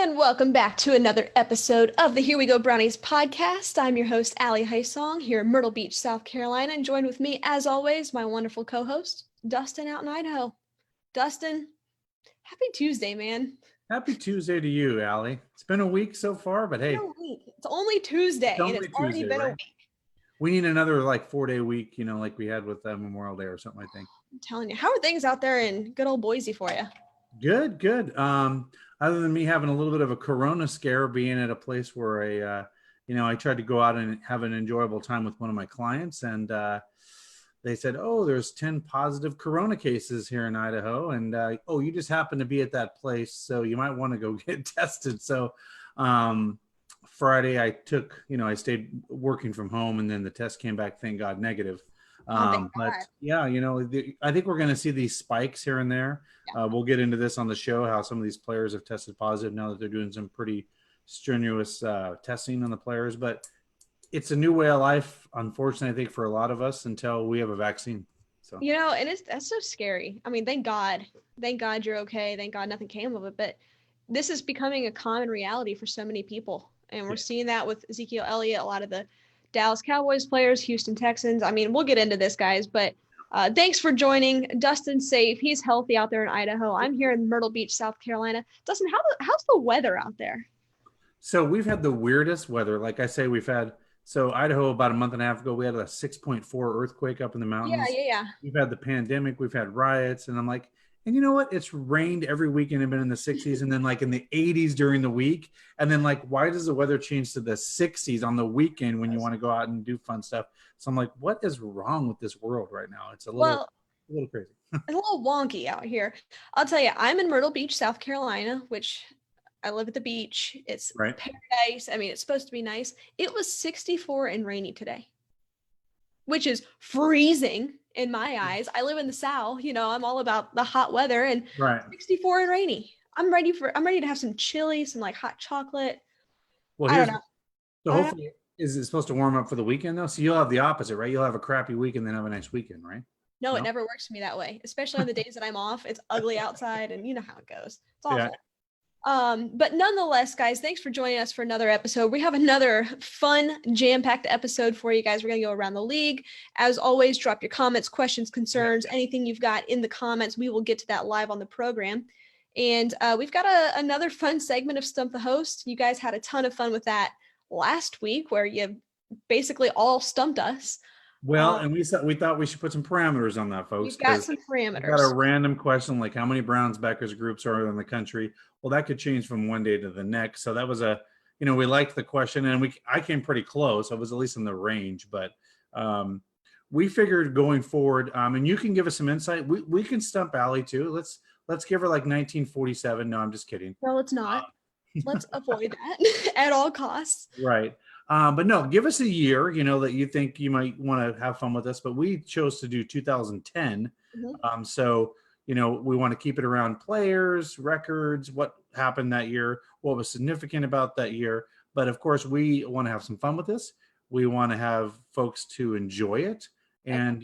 And welcome back to another episode of the Here We Go Brownies podcast. I'm your host, Ali Haysong, here in Myrtle Beach, South Carolina, and joined with me, as always, my wonderful co-host, Dustin out in Idaho. Dustin, happy Tuesday, man. Happy Tuesday to you, Ali. It's been a week so far, but hey. It's only Tuesday, and it's already been a week. We need another 4-day week, like we had with Memorial Day or something, I think. I'm telling you. How are things out there in good old Boise for you? Good. Other than me having a little bit of a corona scare, being at a place where I tried to go out and have an enjoyable time with one of my clients, and they said, oh, there's 10 positive corona cases here in Idaho, and you just happen to be at that place, so you might want to go get tested. So Friday I I stayed working from home, and then the test came back, thank God, negative. But yeah, I think we're going to see these spikes here and there. Yeah. We'll get into this on the show, how some of these players have tested positive now that they're doing some pretty strenuous testing on the players. But it's a new way of life, unfortunately, I think, for a lot of us until we have a vaccine. So and that's so scary. I mean, thank God you're okay. Thank God nothing came of it. But this is becoming a common reality for so many people, and we're seeing that with Ezekiel Elliott, a lot of the Dallas Cowboys players, Houston Texans. I mean, we'll get into this, guys, but thanks for joining. Dustin's safe. He's healthy out there in Idaho. I'm here in Myrtle Beach, South Carolina. Dustin, how's the weather out there? So we've had the weirdest weather. Like I say, Idaho, about a month and a half ago, we had a 6.4 earthquake up in the mountains. Yeah. We've had the pandemic. We've had riots. And I'm like, and you know what? It's rained every weekend. I've been in the 60s and then in the 80s during the week. And then why does the weather change to the 60s on the weekend when you want to go out and do fun stuff? So I'm like, what is wrong with this world right now? It's a little crazy. It's a little wonky out here. I'll tell you, I'm in Myrtle Beach, South Carolina, which I live at the beach. It's paradise. I mean, it's supposed to be nice. It was 64 and rainy today, which is freezing in my eyes. I live in the South, I'm all about the hot weather, and 64 and rainy. I'm ready to have some chili, some hot chocolate. Well, I don't know. So hopefully, is it supposed to warm up for the weekend though? So you'll have the opposite, right? You'll have a crappy week and then have a nice weekend, right? No, it never works for me that way, especially on the days that I'm off. It's ugly outside, and you know how it goes. It's awful. Yeah. But nonetheless, guys, thanks for joining us for another episode. We have another fun, jam-packed episode for you guys. We're going to go around the league. As always, drop your comments, questions, concerns, anything you've got in the comments. We will get to that live on the program. And we've got another fun segment of Stump the Host. You guys had a ton of fun with that last week, where you basically all stumped us. Well, and we thought we should put some parameters on that, folks. We've got some parameters. We got a random question like how many Browns-backers groups are in the country. Well, that could change from one day to the next. So that was we liked the question, and I came pretty close. I was at least in the range, but we figured going forward, and you can give us some insight. We can stump Ali too. Let's give her 1947. No, I'm just kidding. No, it's not. Let's avoid that at all costs. Right. But no, give us a year, that you think you might want to have fun with us. But we chose to do 2010. Mm-hmm. So, we want to keep it around players, records, what happened that year, what was significant about that year. But of course, we want to have some fun with this. We want to have folks to enjoy it. And,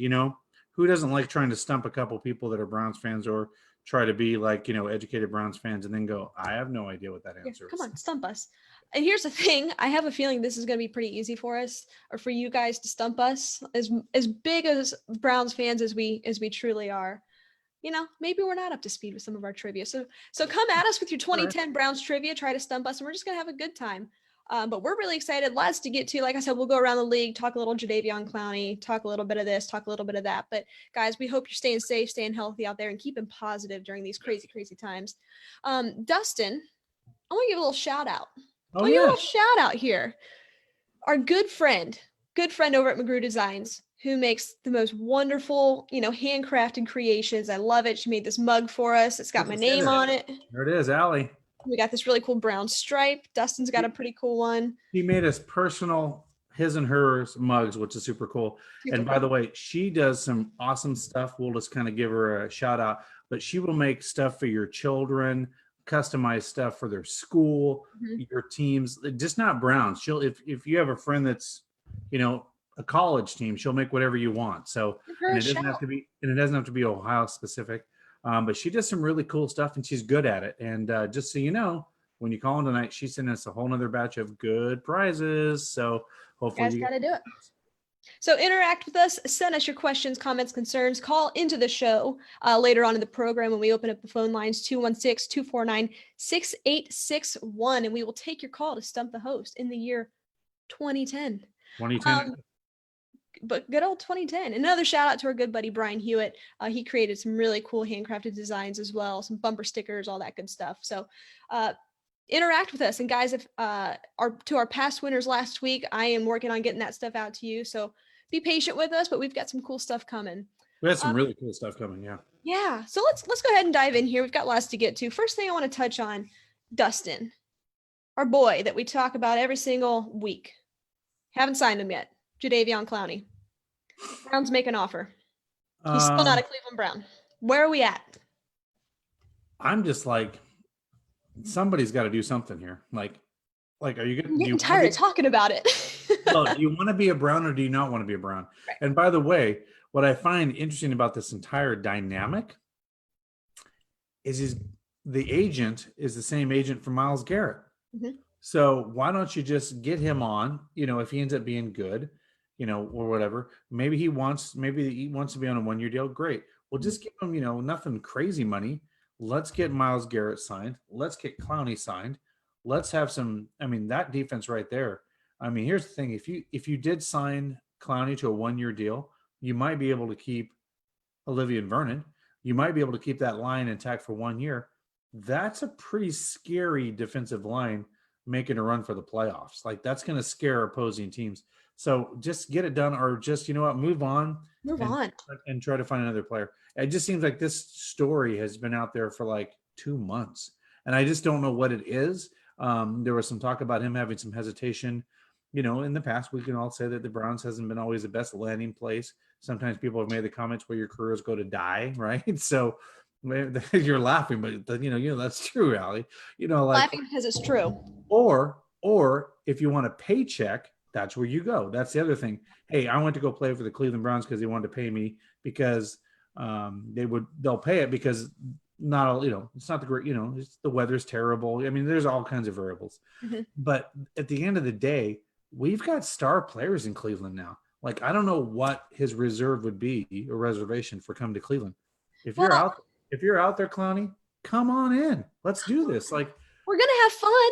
who doesn't like trying to stump a couple people that are Browns fans, or try to be educated Browns fans and then go, I have no idea what that answer is. Come on, stump us. And here's the thing. I have a feeling this is going to be pretty easy for us, or for you guys to stump us. As big as Browns fans as we truly are, maybe we're not up to speed with some of our trivia. So come at us with your 2010 Browns trivia, try to stump us, and we're just going to have a good time. But we're really excited. Lots to get to. Like I said, we'll go around the league, talk a little Jadeveon Clowney, talk a little bit of this, talk a little bit of that. But guys, we hope you're staying safe, staying healthy out there, and keeping positive during these crazy, crazy times. Dustin, I want to give a little shout out. A little shout out here. Our good friend over at McGrew Designs, who makes the most wonderful, handcrafted creations. I love it. She made this mug for us. It's got my name on it. There it is, Ali. We got this really cool brown stripe. Dustin's got a pretty cool one. He made us personal, his and hers mugs, which is super cool. By the way, she does some awesome stuff. We'll just kind of give her a shout out. But she will make stuff for your children, customize stuff for their school, your teams, just not Browns. She'll, if you have a friend that's, a college team, she'll make whatever you want. So and it doesn't have to be Ohio specific. But she does some really cool stuff, and she's good at it. And just so you know, when you call in tonight, she's sending us a whole nother batch of good prizes. So hopefully Guys, you get gotta do it. So interact with us, send us your questions, comments, concerns, call into the show later on in the program when we open up the phone lines, 216-249-6861, and we will take your call to stump the host in the year 2010. 2010. But good old 2010. Another shout out to our good buddy Brian Hewitt. He created some really cool handcrafted designs as well, some bumper stickers, all that good stuff. So interact with us. And guys, if our past winners last week, I am working on getting that stuff out to you. So be patient with us, but we've got some cool stuff coming. We had some really cool stuff coming. Yeah. Yeah. So let's go ahead and dive in here. We've got lots to get to. First thing I want to touch on, Dustin, our boy that we talk about every single week. Haven't signed him yet. Jadeveon Clowney. Browns make an offer. He's still not a Cleveland Brown. Where are we at? I'm just like, somebody's got to do something here. Like, are you I'm getting tired of talking about it. Well, do you want to be a Brown or do you not want to be a Brown? Right. And by the way, what I find interesting about this entire dynamic is the agent is the same agent for Myles Garrett. Mm-hmm. So why don't you just get him on, if he ends up being good, or whatever, maybe he wants to be on a 1-year deal. Great. Well, just give him, nothing crazy money. Let's get Myles Garrett signed. Let's get Clowney signed. Let's have that defense right there. Here's the thing. If you did sign Clowney to a 1-year deal, you might be able to keep Olivia and Vernon. You might be able to keep that line intact for 1 year. That's a pretty scary defensive line making a run for the playoffs. Like, that's going to scare opposing teams. So just get it done, or just, move on. And try to find another player. It just seems like this story has been out there for like 2 months, and I just don't know what it is. There was some talk about him having some hesitation. In the past, we can all say that the Browns hasn't been always the best landing place. Sometimes people have made the comments where your careers go to die, right? So you're laughing, but that's true, Ali. Laughing because it's true. Or if you want a paycheck, that's where you go. That's the other thing. Hey, I went to go play for the Cleveland Browns because they wanted to pay me because they'll pay it because it's not the great, the weather's terrible. There's all kinds of variables. Mm-hmm. But at the end of the day, we've got star players in Cleveland now. Like, I don't know what his reserve would be, a reservation for coming to Cleveland. If you're out there, Clowney, come on in. Let's do this. Like, we're gonna have fun.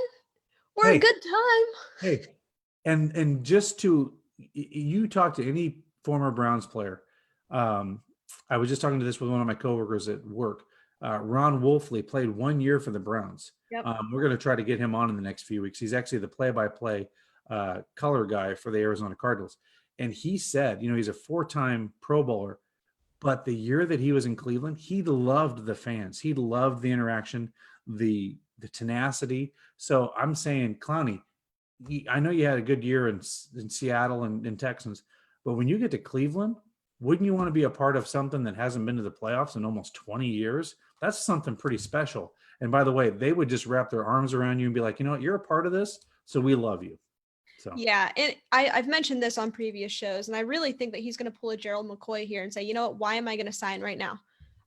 We're a good time. Hey, and just you talk to any former Browns player. I was just talking to this with one of my coworkers at work. Ron Wolfley played 1 year for the Browns. Yep. We're going to try to get him on in the next few weeks. He's actually the play-by-play color guy for the Arizona Cardinals. And he said, he's a 4-time Pro Bowler, but the year that he was in Cleveland, he loved the fans. He loved the interaction, the tenacity. So I'm saying, Clowney, I know you had a good year in Seattle and in Texans, but when you get to Cleveland, wouldn't you want to be a part of something that hasn't been to the playoffs in almost 20 years? That's something pretty special. And by the way, they would just wrap their arms around you and be like, you know what, you're a part of this, so we love you. So yeah, and I've mentioned this on previous shows, and I really think that he's going to pull a Gerald McCoy here and say, you know what, why am I going to sign right now?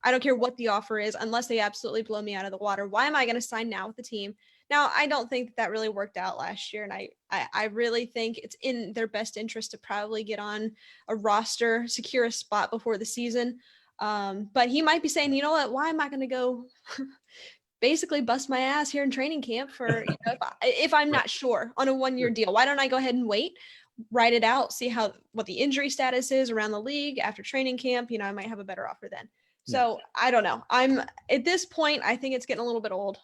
I don't care what the offer is, unless they absolutely blow me out of the water. Why am I going to sign now with the team? Now, I don't think that really worked out last year, and I really think it's in their best interest to probably get on a roster, secure a spot before the season. But he might be saying, you know what, why am I going to go basically bust my ass here in training camp for, if I'm not sure on a 1-year deal? Why don't I go ahead and wait, write it out, see what the injury status is around the league after training camp? I might have a better offer then. So I don't know. I'm at this point, I think it's getting a little bit old.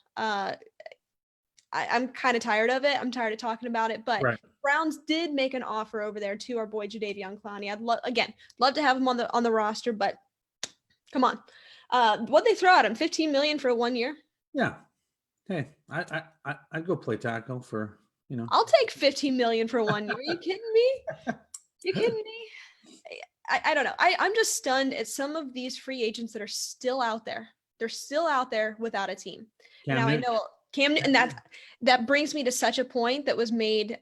I'm kind of tired of it. I'm tired of talking about it, but Browns did make an offer over there to our boy Jadeveon Clowney. I'd love to have him on the roster, but come on. What'd they throw at him? $15 million for 1 year? Yeah. Hey, I'd go play tackle for, I'll take $15 million for 1 year. Are you kidding me? You kidding me? I don't know. I'm just stunned at some of these free agents that are still out there. They're still out there without a team. Now I know Cam Newton, that brings me to such a point that was made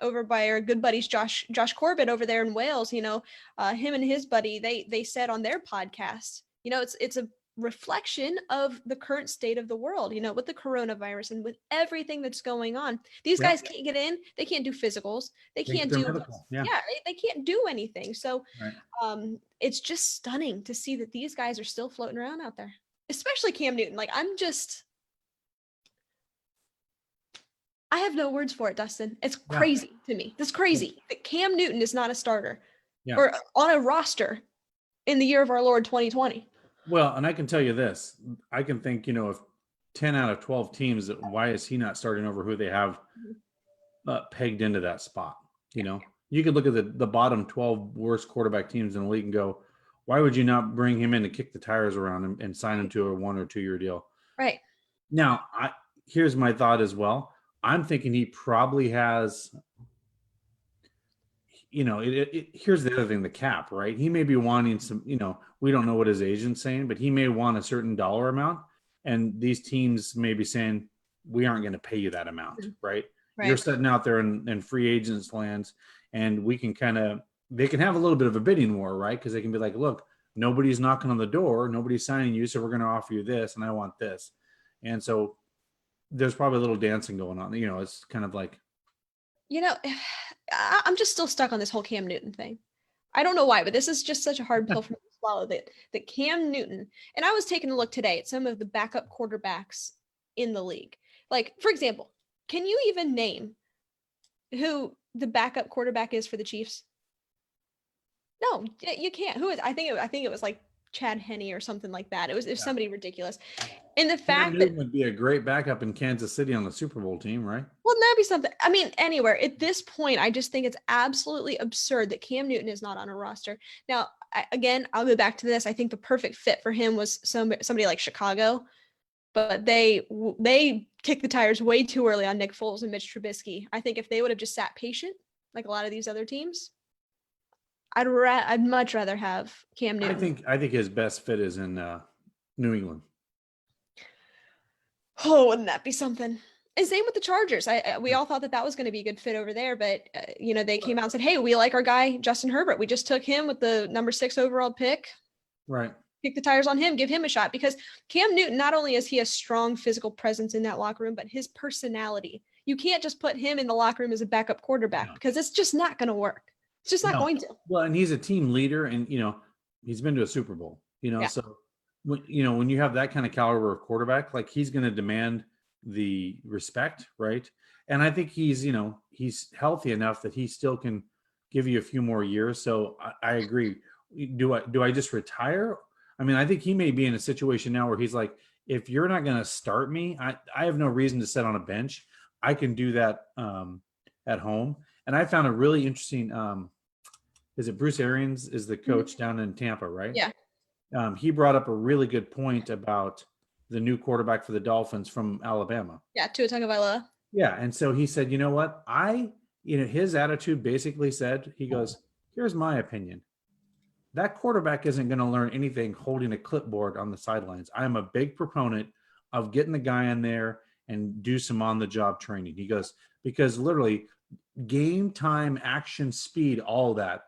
over by our good buddies Josh Corbett over there in Wales. Him and his buddy, they said on their podcast, it's a reflection of the current state of the world, with the coronavirus and with everything that's going on. These Yep. guys can't get in, they can't do physicals, they Think can't they're do, medical. Yeah. yeah, right? They can't do anything. So Right. it's just stunning to see that these guys are still floating around out there, especially Cam Newton. Like, I have no words for it, Dustin. It's Yeah. crazy to me. That's crazy that Cam Newton is not a starter Yeah. or on a roster in the year of our Lord 2020. Well, and I can tell you this, I can think, if 10 out of 12 teams, why is he not starting over who they have pegged into that spot? You could look at the bottom 12 worst quarterback teams in the league and go, why would you not bring him in to kick the tires around and sign him to a 1 or 2 year deal? Right. Now, here's my thought as well. I'm thinking he probably has, here's the other thing, the cap, right? He may be wanting some, we don't know what his agent's saying, but he may want a certain dollar amount. And these teams may be saying, we aren't going to pay you that amount, right? You're sitting out there in free agents lands, and they can have a little bit of a bidding war, right? Because they can be like, look, nobody's knocking on the door, nobody's signing you, so we're going to offer you this, and I want this. And so there's probably a little dancing going on. It's kind of like, I'm just still stuck on this whole Cam Newton thing. I don't know why, but this is just such a hard pill for me to swallow that Cam Newton, and I was taking a look today at some of the backup quarterbacks in the league. Like, for example, can you even name who the backup quarterback is for the Chiefs? No, you can't. Who is? I think it was like Chad Henne or something like that. It was somebody ridiculous. And the fact that would be a great backup in Kansas City on the Super Bowl team, right? Well, that'd be something. I mean, anywhere at this point, I just think it's absolutely absurd that Cam Newton is not on a roster. Now, again, I'll go back to this. I think the perfect fit for him was somebody like Chicago, but they kicked the tires way too early on Nick Foles and Mitch Trubisky. I think if they would have just sat patient, like a lot of these other teams, I'd much rather have Cam Newton. I think his best fit is in New England. Oh, wouldn't that be something? And same with the Chargers. We all thought that was going to be a good fit over there, but they came out and said, "Hey, we like our guy Justin Herbert. We just took him with the number 6 overall pick. Right. Kick the tires on him. Give him a shot." Because Cam Newton, not only is he a strong physical presence in that locker room, but his personality. You can't just put him in the locker room as a backup quarterback because it's just not going to work. It's just not going to. Well, and he's a team leader, and he's been to a Super Bowl. So when you have that kind of caliber of quarterback, like, he's going to demand the respect, right? And I think he's healthy enough that he still can give you a few more years. So I agree. Do I just retire? I mean, I think he may be in a situation now where he's like, if you're not going to start me, I have no reason to sit on a bench. I can do that at home. And I found a really interesting. Is it Bruce Arians is the coach down in Tampa, right? Yeah. He brought up a really good point about the new quarterback for the Dolphins from Alabama. Yeah, Tua Tagovailoa. Yeah, and so he said, you know what? His attitude basically said, he goes, here's my opinion. That quarterback isn't going to learn anything holding a clipboard on the sidelines. I am a big proponent of getting the guy in there and do some on-the-job training. He goes, because literally game time, action, speed, all that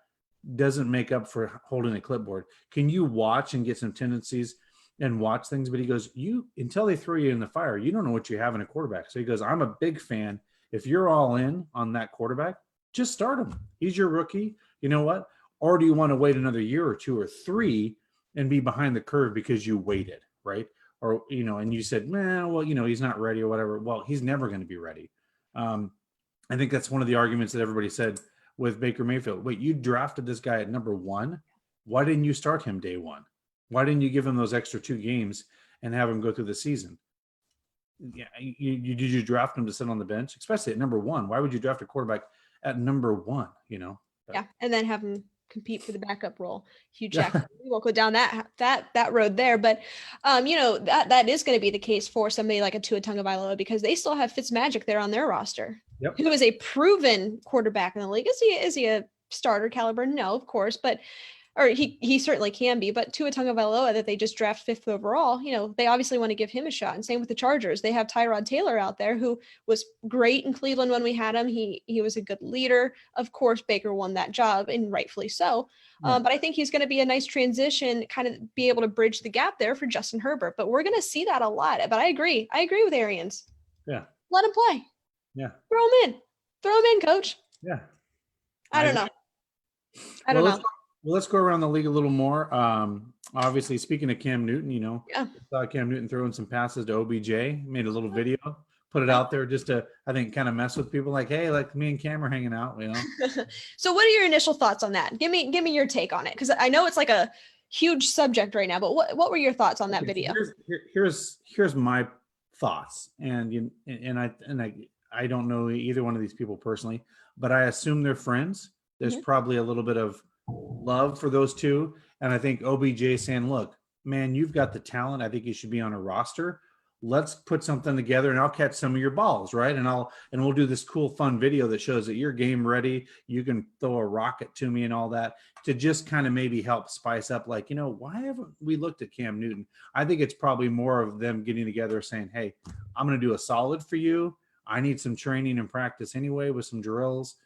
doesn't make up for holding a clipboard. Can you watch and get some tendencies and watch things? But he goes, until they throw you in the fire, you don't know what you have in a quarterback. So he goes, I'm a big fan. If you're all in on that quarterback, just start him. He's your rookie. You know what? Or do you want to wait another year or 2 or 3 and be behind the curve because you waited, right? Or, and you said, well, he's not ready or whatever. Well, he's never going to be ready. I think that's one of the arguments that everybody said with Baker Mayfield. Wait, you drafted this guy at number 1. Why didn't you start him day 1? Why didn't you give him those extra 2 games and have him go through the season? Yeah, did you draft him to sit on the bench, especially at number 1? Why would you draft a quarterback at number 1? Yeah, and then have him compete for the backup role. Hugh Jackson. We won't go down that road there, but that is going to be the case for somebody like a Tua Tagovailoa because they still have Fitzmagic there on their roster, who is a proven quarterback in the league. Is he a starter caliber? No, of course, but or he certainly can be, but Tua Tagovailoa that they just draft 5th overall, they obviously want to give him a shot. And same with the Chargers. They have Tyrod Taylor out there who was great in Cleveland when we had him. He was a good leader. Of course, Baker won that job, and rightfully so. Right. But I think he's going to be a nice transition, kind of be able to bridge the gap there for Justin Herbert. But we're going to see that a lot. But I agree with Arians. Yeah. Let him play. Yeah. Throw him in, coach. Yeah. I don't know. Well, let's go around the league a little more. Obviously, speaking of Cam Newton, saw Cam Newton throwing some passes to OBJ, made a little video, put it out there just to, I think, kind of mess with people like, hey, like me and Cam are hanging out, So what are your initial thoughts on that? Give me your take on it. Because I know it's like a huge subject right now, but what were your thoughts on that video? Here's my thoughts. And I don't know either one of these people personally, but I assume they're friends. There's probably a little bit of love for those two. And I think OBJ saying, look, man, you've got the talent. I think you should be on a roster. Let's put something together and I'll catch some of your balls. Right. And we'll do this cool, fun video that shows that you're game ready. You can throw a rocket to me and all that, to just kind of maybe help spice up, like, why haven't we looked at Cam Newton? I think it's probably more of them getting together saying, hey, I'm going to do a solid for you. I need some training and practice anyway with some drills.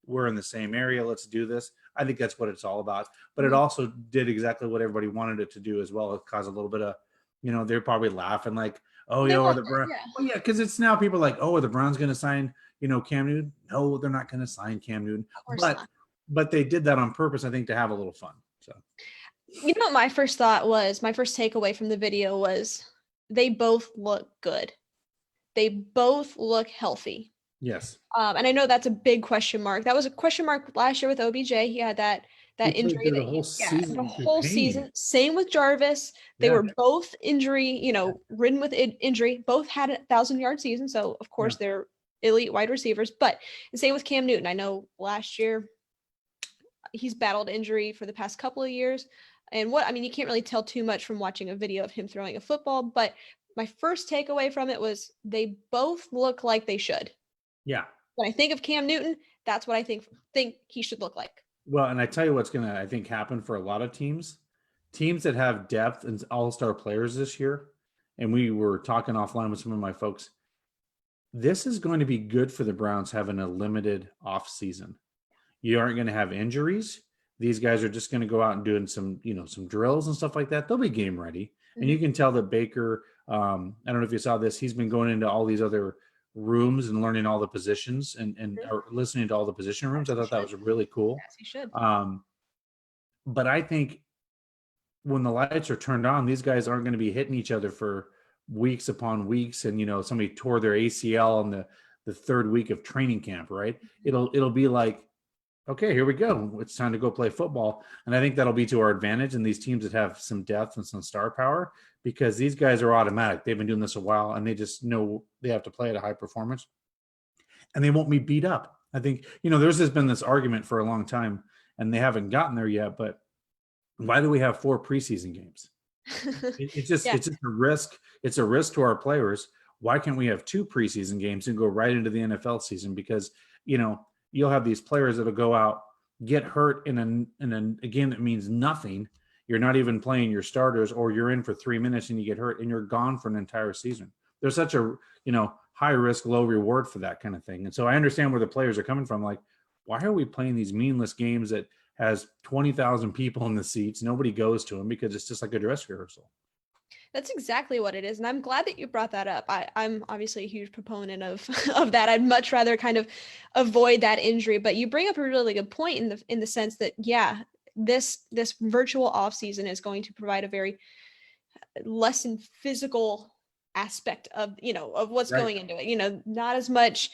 We're in the same area. Let's do this. I think that's what it's all about. But it also did exactly what everybody wanted it to do as well. It caused a little bit of, they're probably laughing like, oh, yeah, or the Browns. Yeah. Well, yeah, because it's now people like, oh, are the Browns going to sign, Cam Newton? No, they're not going to sign Cam Newton. But they did that on purpose, I think, to have a little fun. So, what my first thought was, my first takeaway from the video was they both look good. They both look healthy. Yes. And I know that's a big question mark. That was a question mark last year with OBJ. He had that injury the whole season. Same with Jarvis. They were both injury, ridden with injury. Both had 1,000-yard season. So of course they're elite wide receivers. But the same with Cam Newton. I know last year he's battled injury for the past couple of years. And you can't really tell too much from watching a video of him throwing a football. But my first takeaway from it was they both look like they should. Yeah. When I think of Cam Newton, that's what I think he should look like. Well, and I tell you what's going to, I think, happen for a lot of teams that have depth and all-star players this year. And we were talking offline with some of my folks. This is going to be good for the Browns having a limited off season. You aren't going to have injuries. These guys are just going to go out and doing some, some drills and stuff like that. They'll be game ready. Mm-hmm. And you can tell that Baker, I don't know if you saw this, he's been going into all these other rooms and learning all the positions and or listening to all the position rooms. I thought that was really cool. Yes, he should. But I think when the lights are turned on, these guys aren't going to be hitting each other for weeks upon weeks. And, somebody tore their ACL on the third week of training camp, right? It'll be like, okay, here we go. It's time to go play football. And I think that'll be to our advantage in these teams that have some depth and some star power, because these guys are automatic. They've been doing this a while and they just know they have to play at a high performance and they won't be beat up. I think, there's been this argument for a long time and they haven't gotten there yet, but why do we have 4 preseason games? It's just a risk. It's a risk to our players. Why can't we have 2 preseason games and go right into the NFL season? Because, you'll have these players that'll go out, get hurt in a game that means nothing. You're not even playing your starters, or you're in for 3 minutes and you get hurt and you're gone for an entire season. There's such a, high risk, low reward for that kind of thing. And so I understand where the players are coming from. Like, why are we playing these meaningless games that has 20,000 people in the seats? Nobody goes to them because it's just like a dress rehearsal. That's exactly what it is. And I'm glad that you brought that up. I'm obviously a huge proponent of that. I'd much rather kind of avoid that injury, but you bring up a really good point in the sense that, this virtual off season is going to provide a very less than physical aspect of what's going into it. Not as much.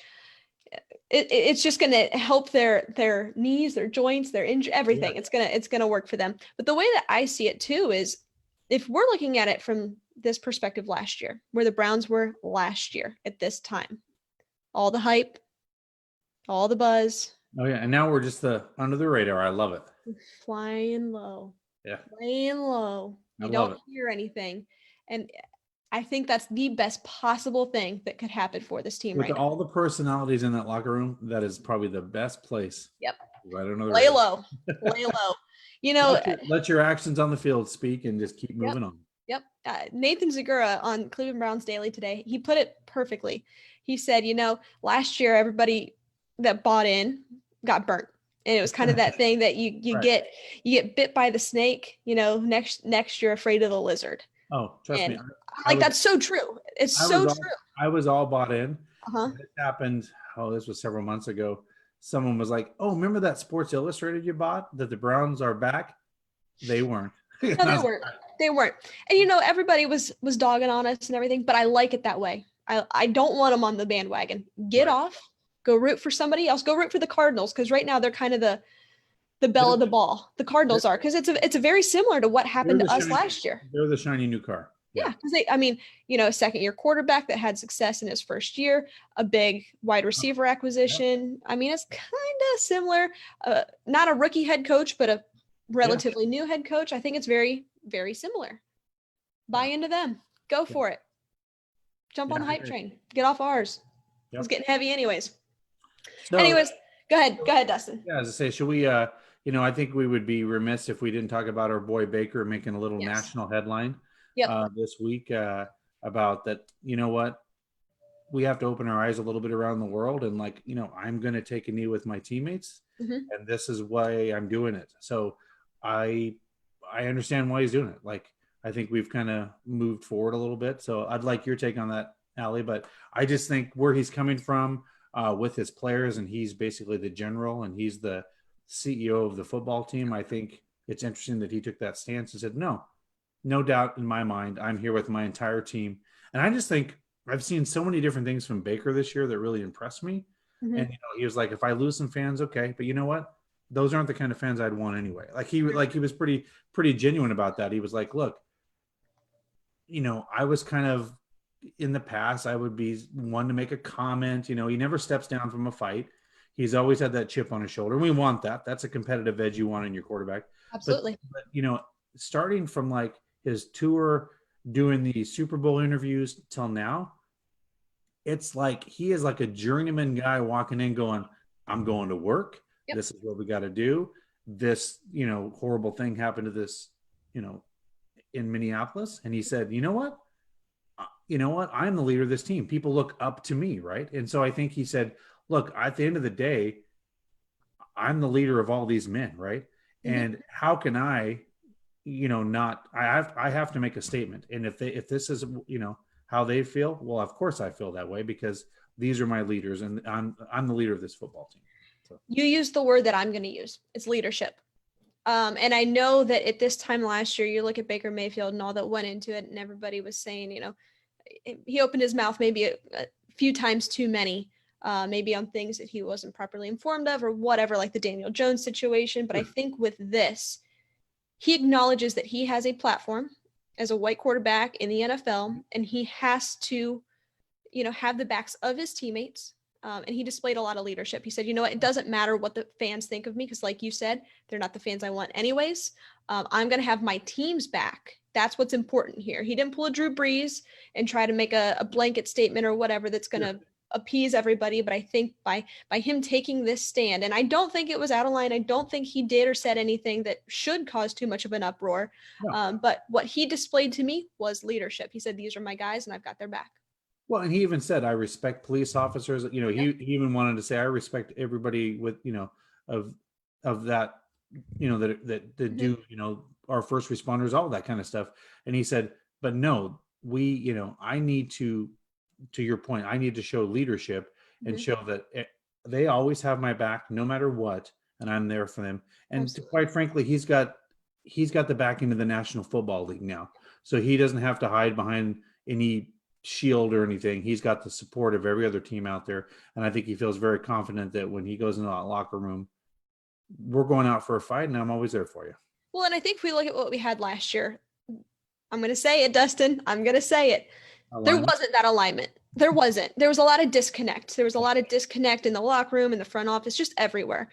It's just going to help their knees, their joints, their everything. Yeah. It's gonna work for them. But the way that I see it too is, if we're looking at it from this perspective last year, where the Browns were last year at this time, all the hype, all the buzz. Oh yeah, and now we're just under the radar. I love it. Flying low. Yeah. Flying low. You don't hear anything. And I think that's the best possible thing that could happen for this team right now. With all the personalities in that locker room, that is probably the best place. Yep. Right under the Lay low. Lay low. You know, Let your actions on the field speak and just keep yep. moving on. Yep. Nathan Zagura on Cleveland Browns Daily today, he put it perfectly. He said, last year everybody that bought in got burnt. And it was kind of that thing that you Right. get bit by the snake, next you're afraid of the lizard. Oh, trust me. And I was that's so true. It's I was so all true. I was all bought in. Uh-huh. This happened. Oh, this was several months ago. Someone was like, "Oh, remember that Sports Illustrated you bought that the Browns are back?" They weren't. No, they weren't. They weren't. And everybody was dogging on us and everything, but I like it that way. I don't want them on the bandwagon. Get Right. off, go root for somebody else. Go root for the Cardinals because right now they're kind of the belle They're, of the ball. The they're, Cardinals are because it's a very similar to what happened to us last year. they're the shiny new car. Yeah, Yeah. because a second-year quarterback that had success in his first year, a big wide receiver Yep. acquisition. I mean, it's kind of similar. Not a rookie head coach, but a Yeah. relatively new head coach. I think it's very, very similar. Buy Yeah. into them. Go Yeah. for it. Jump Yeah, on the I hype agree. train. Get off ours. It's Yep. getting heavy anyways. So Anyways, go ahead. Go ahead, Dustin. yeah, as I say, should we? I think we would be remiss if we didn't talk about our boy Baker making a little Yes. national headline Yep. this week about that. You know what? We have to open our eyes a little bit around the world, and I'm going to take a knee with my teammates, Mm-hmm. and this is why I'm doing it. So I I understand why he's doing it. Like, I think we've kind of moved forward a little bit. So I'd like your take on that, Ali. But I just think where he's coming from with his players, and he's basically the general and he's the CEO of the football team. I think it's interesting that he took that stance and said, no doubt in my mind, I'm here with my entire team. And I just think I've seen so many different things from Baker this year that really impressed me. Mm-hmm. And he was like, if I lose some fans, okay, but you know what? Those aren't the kind of fans I'd want anyway. He was pretty genuine about that. He was like, look, I was kind of in the past, I would be one to make a comment. He never steps down from a fight. He's always had that chip on his shoulder. We want that. That's a competitive edge you want in your quarterback. But, Absolutely. starting from like his tour, doing the Super Bowl interviews till now, it's like he is like a journeyman guy walking in going, I'm going to work. Yep. This is what we got to do. This, horrible thing happened to this, in Minneapolis. And he said, you know what? I'm the leader of this team. People look up to me, right? And so I think he said, look, at the end of the day, I'm the leader of all these men, right? Mm-hmm. And how can I, not I have to make a statement. And if this is, how they feel, well, of course I feel that way because these are my leaders and I'm the leader of this football team. So. You used the word that I'm going to use. It's leadership. And I know that at this time last year, you look at Baker Mayfield and all that went into it, and everybody was saying, he opened his mouth maybe a few times too many, maybe on things that he wasn't properly informed of or whatever, like the Daniel Jones situation. But I think with this, he acknowledges that he has a platform as a white quarterback in the NFL, and he has to, have the backs of his teammates. And he displayed a lot of leadership. He said, it doesn't matter what the fans think of me, because like you said, they're not the fans I want anyways. I'm going to have my team's back. That's what's important here. He didn't pull a Drew Brees and try to make a blanket statement or whatever that's going to appease everybody. But I think by him taking this stand, and I don't think it was out of line. I don't think he did or said anything that should cause too much of an uproar. No. But what he displayed to me was leadership. He said, these are my guys and I've got their back. Well, and he even said, I respect police officers. He even wanted to say, I respect everybody with, of that, that do, our first responders, all that kind of stuff. And he said, but no, I need to your point, I need to show leadership and show that they always have my back no matter what. And I'm there for them. And quite frankly, he's got the backing of the National Football League now. So he doesn't have to hide behind any shield or anything. He's got the support of every other team out there. And I think he feels very confident that when he goes into that locker room, we're going out for a fight and I'm always there for you. Well, and I think if we look at what we had last year, I'm going to say it, Dustin, I'm going to say it. There wasn't that alignment. There wasn't. There was a lot of disconnect. There was a lot of disconnect in the locker room, in the front office, just everywhere.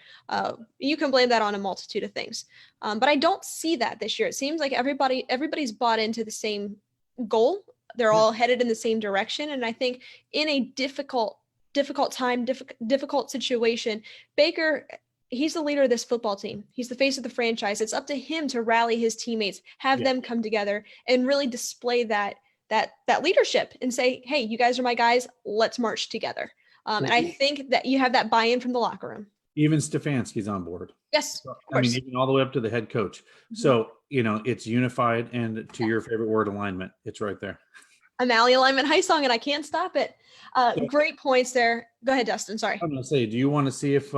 You can blame that on a multitude of things. But I don't see that this year. It seems like everybody's bought into the same goal. They're all headed in the same direction. And I think in a difficult time, difficult situation, Baker he's the leader of this football team. He's the face of the franchise. It's up to him to rally his teammates, have them come together, and really display that leadership and say, hey, you guys are my guys. Let's march together. And I think that you have that buy-in from the locker room. Even Stefanski's on board. Yes, of I mean, course. even all the way up to the head coach. Mm-hmm. So, it's unified, and to your favorite word, alignment. It's right there. I'm Ali Alignment High Song, and I can't stop it. Great points there. Go ahead, Dustin. Sorry. I'm going to say, do you want to see if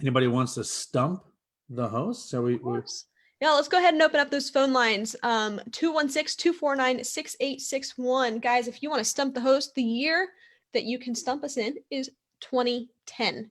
anybody wants to stump the host? So yeah, let's go ahead and open up those phone lines. 216-249-6861. Guys, if you want to stump the host, the year that you can stump us in is 2010.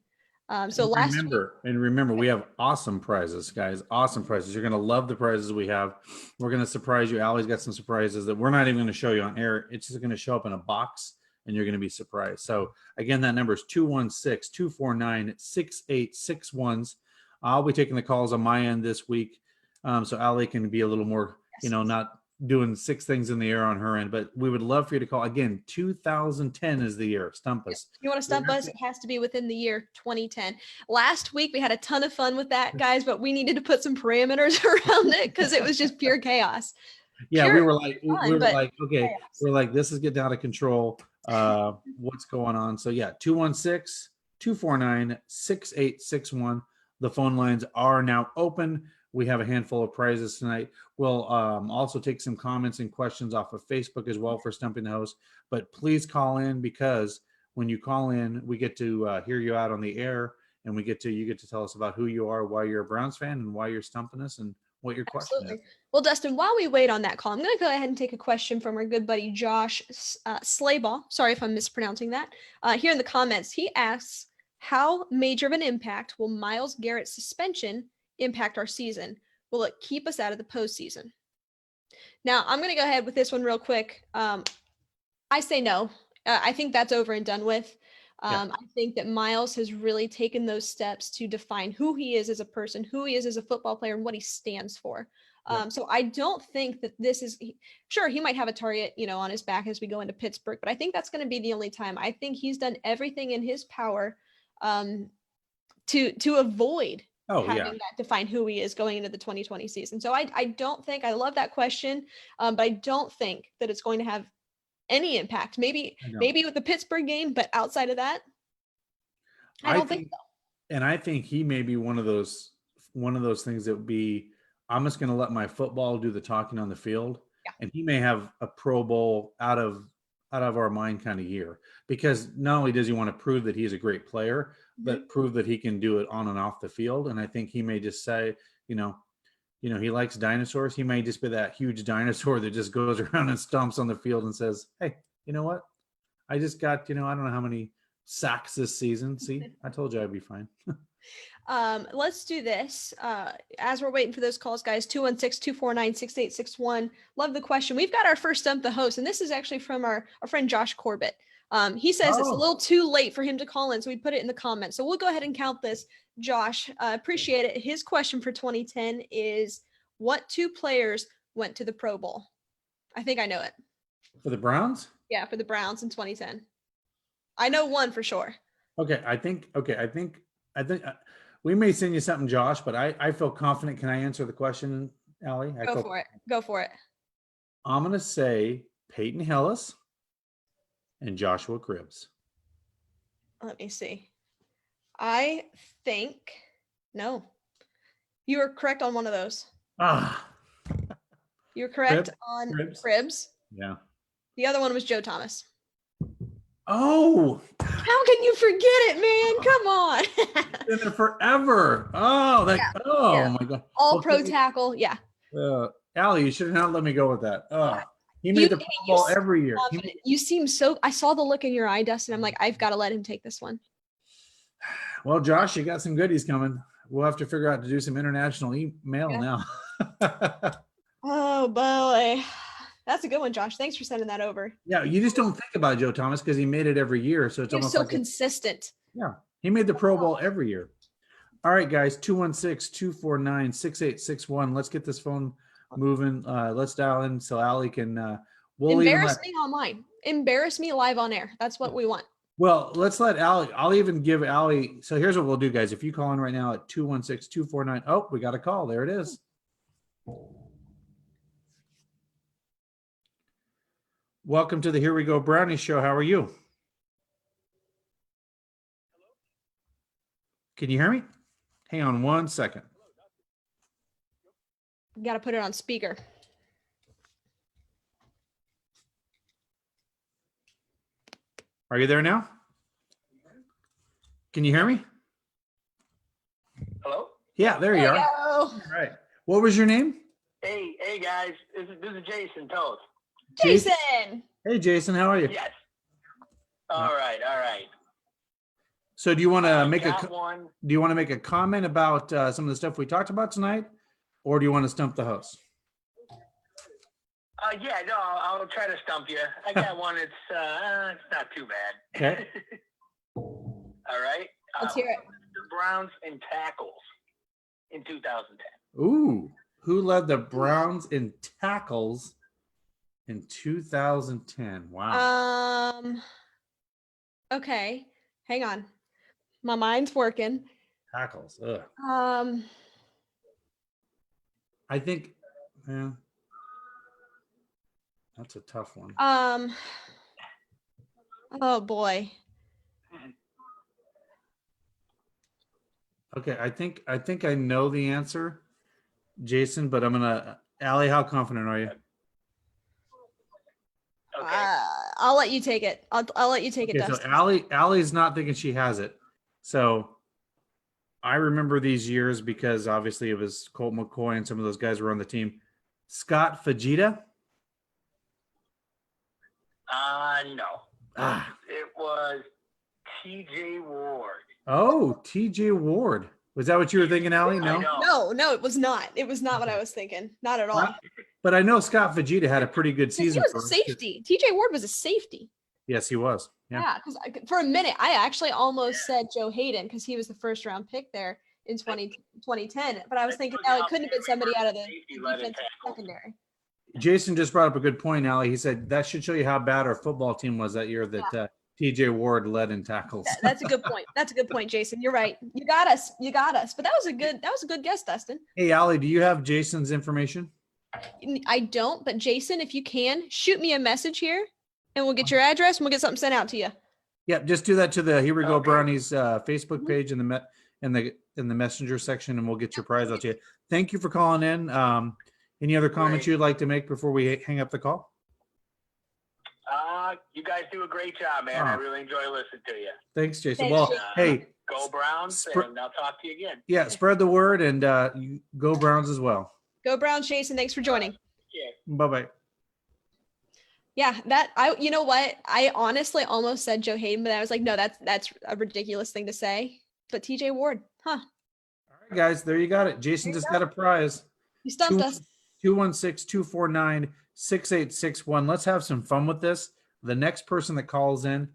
Remember, we have awesome prizes, guys. Awesome prizes. You're going to love the prizes we have. We're going to surprise you. Allie's got some surprises that we're not even going to show you on air. It's just going to show up in a box, and you're going to be surprised. So again, that number is 216-249-6861. I'll be taking the calls on my end this week. So Allie can be a little more, not doing 6 things in the air on her end, but we would love for you to call. Again, 2010 is the year. Stump us. If you want to stump us, it has to be within the year 2010. Last week, we had a ton of fun with that, guys, but we needed to put some parameters around it because it was just pure chaos. Yeah, we were like, okay, chaos. We're like, this is getting out of control. What's going on? So yeah, 216-249-6861. The phone lines are now open. We have a handful of prizes tonight. We'll also take some comments and questions off of Facebook as well for Stumping the Host. But please call in, because when you call in, we get to hear you out on the air, and you get to tell us about who you are, why you're a Browns fan, and why you're stumping us, and what your question is. Well, Dustin, while we wait on that call, I'm going to go ahead and take a question from our good buddy Josh Slayball. Sorry if I'm mispronouncing that. Here in the comments, he asks, how major of an impact will Myles Garrett's suspension impact our season? Will it keep us out of the postseason? Now, I'm going to go ahead with this one real quick. I say no. I think that's over and done with. I think that Myles has really taken those steps to define who he is as a person, who he is as a football player, and what he stands for. So I don't think that this is, sure, he might have a target, on his back as we go into Pittsburgh, but I think that's going to be the only time. I think he's done everything in his power to avoid having that define who he is going into the 2020 season. So I don't think, I love that question, but I don't think that it's going to have any impact. Maybe with the Pittsburgh game, but outside of that, I don't think so. And I think he may be one of those things that would be, I'm just going to let my football do the talking on the field. Yeah. And he may have a Pro Bowl out of our mind kind of year, because not only does he want to prove that he's a great player, but prove that he can do it on and off the field. And I think he may just say, he likes dinosaurs. He may just be that huge dinosaur that just goes around and stomps on the field and says, hey, you know what? I just got, I don't know how many sacks this season. See, I told you I'd be fine. Let's do this. As we're waiting for those calls, guys, 216-249-6861. Love the question. We've got our first Stump the Host, and this is actually from our friend Josh Corbett. He says it's a little too late for him to call in, so we put it in the comments. So we'll go ahead and count this. Josh, appreciate it. His question for 2010 is, what 2 players went to the Pro Bowl? I think I know it. For the Browns? Yeah, for the Browns in 2010. I know one for sure. I think we may send you something, Josh, but I feel confident. Can I answer the question, Allie? Go for it. I'm going to say Peyton Hillis and Joshua Cribbs. Let me see. I think, no. You were correct on one of those. You're correct on Cribbs. Yeah. The other one was Joe Thomas. Oh. How can you forget it, man? Come on. Been there forever. Oh, my God. All pro tackle. Yeah. Allie, you should not let me go with that. He made the Pro Bowl every year. You seem so, I saw the look in your eye, Dustin. I'm like, I've got to let him take this one. Well, Josh, you got some goodies coming. We'll have to figure out to do some international email now. Oh, boy. That's a good one, Josh. Thanks for sending that over. Yeah, you just don't think about Joe Thomas because he made it every year. So it's almost so consistent. He made the Pro Bowl every year. All right, guys, 216-249-6861. Let's get this phone moving. Let's dial in so Allie can. Embarrass me online. Embarrass me live on air. That's what we want. Well, let's let Allie. I'll even give Allie. So here's what we'll do, guys. If you call in right now at 216-249. Oh, we got a call. There it is. Welcome to the Here We Go Brownie Show. How are you? Can you hear me? Hang on one second. You got to put it on speaker. Are you there now? Can you hear me? Hello? Yeah, there you are. Go. All right. What was your name? Hey guys, this is Jason Toth. Jason. Hey, Jason. How are you? Yes. All right. So, do you want to make one. Do you want to make a comment about some of the stuff we talked about tonight, or do you want to stump the host? Yeah, no, I'll try to stump you. I got one. It's not too bad. Okay. All right. Let's hear it. The Browns in tackles in 2010. Ooh, who led the Browns in tackles in 2010? Wow. Okay, hang on. My mind's working. Tackles. Ugh. I think, yeah, that's a tough one. Oh boy. Okay, I think I know the answer, Jason, but I'm gonna. Allie, how confident are you? Okay. I'll let you take it. I'll let you take it, Okay, so Dustin. Allie's not thinking she has it. So I remember these years because obviously it was Colt McCoy and some of those guys were on the team. Scott Fajita? No. Ah. It was T.J. Ward. Oh, TJ Ward. Was that what you were thinking, Allie? I No. know. No, it was not. It was not what I was thinking. Not at all. But I know Scott Fajita had a pretty good Because he season. was for a us. safety. TJ Ward was a safety. Yes, he was. Yeah. Yeah, because for a minute, I actually almost said Joe Hayden because he was the first round pick there in 2010. But I was thinking, no, it couldn't have been somebody out of the defensive secondary. Jason just brought up a good point, Allie. He said that should show you how bad our football team was that year that TJ Ward led in tackles. That's a good point. That's a good point, Jason. You're right. You got us. You got us. But that was a good guess, Dustin. Hey, Allie, do you have Jason's information? I don't, but Jason, if you can, shoot me a message here and we'll get your address and we'll get something sent out to you. Yep, just do that to the Here We Go Okay. Brownies Facebook page in the messenger section, and we'll get your prize out to you. Thank you for calling in. Any other comments Great. you'd like to make before we hang up the call? You guys do a great job, man. I really enjoy listening to you. Thanks, Jason. Thanks, Well, Jason. hey, Go Browns, and I'll talk to you again. yeah, spread the word, and you go Browns as well. Go Browns, Jason. Thanks for joining. Yeah. Bye-bye. Yeah, you know what? I honestly almost said Joe Hayden, but I was like, no, that's a ridiculous thing to say. But TJ Ward, huh? All right, guys, there you got it. Jason just got a prize. You stumped us. 216-249-6861. Let's have some fun with this. The next person that calls in,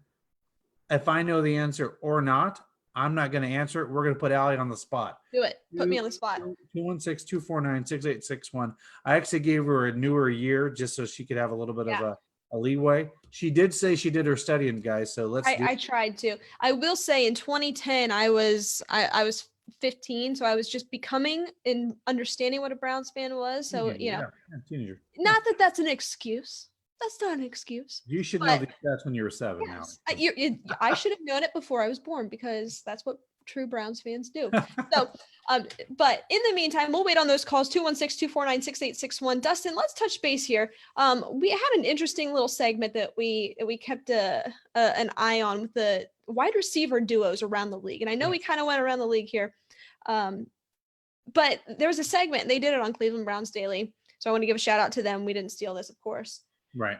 if I know the answer or not, I'm not going to answer it. We're going to put Allie on the spot. Do it. Put me on the spot. 216-249-6861. I actually gave her a newer year just so she could have a little bit of a leeway. She did say she did her studying, guys. So let's. I tried to. I will say in 2010, I was 15, so I was just becoming and understanding what a Browns fan was. So teenager. Not that that's an excuse. That's not an excuse. You should know the stats when you were 7. Yes, I should have known it before I was born because that's what true Browns fans do. So, but in the meantime, we'll wait on those calls. 216-249-6861. Dustin, let's touch base here. We had an interesting little segment that we kept an eye on with the wide receiver duos around the league, and I know we kind of went around the league here, but there was a segment they did it on Cleveland Browns Daily, so I want to give a shout out to them. We didn't steal this, of course. Right.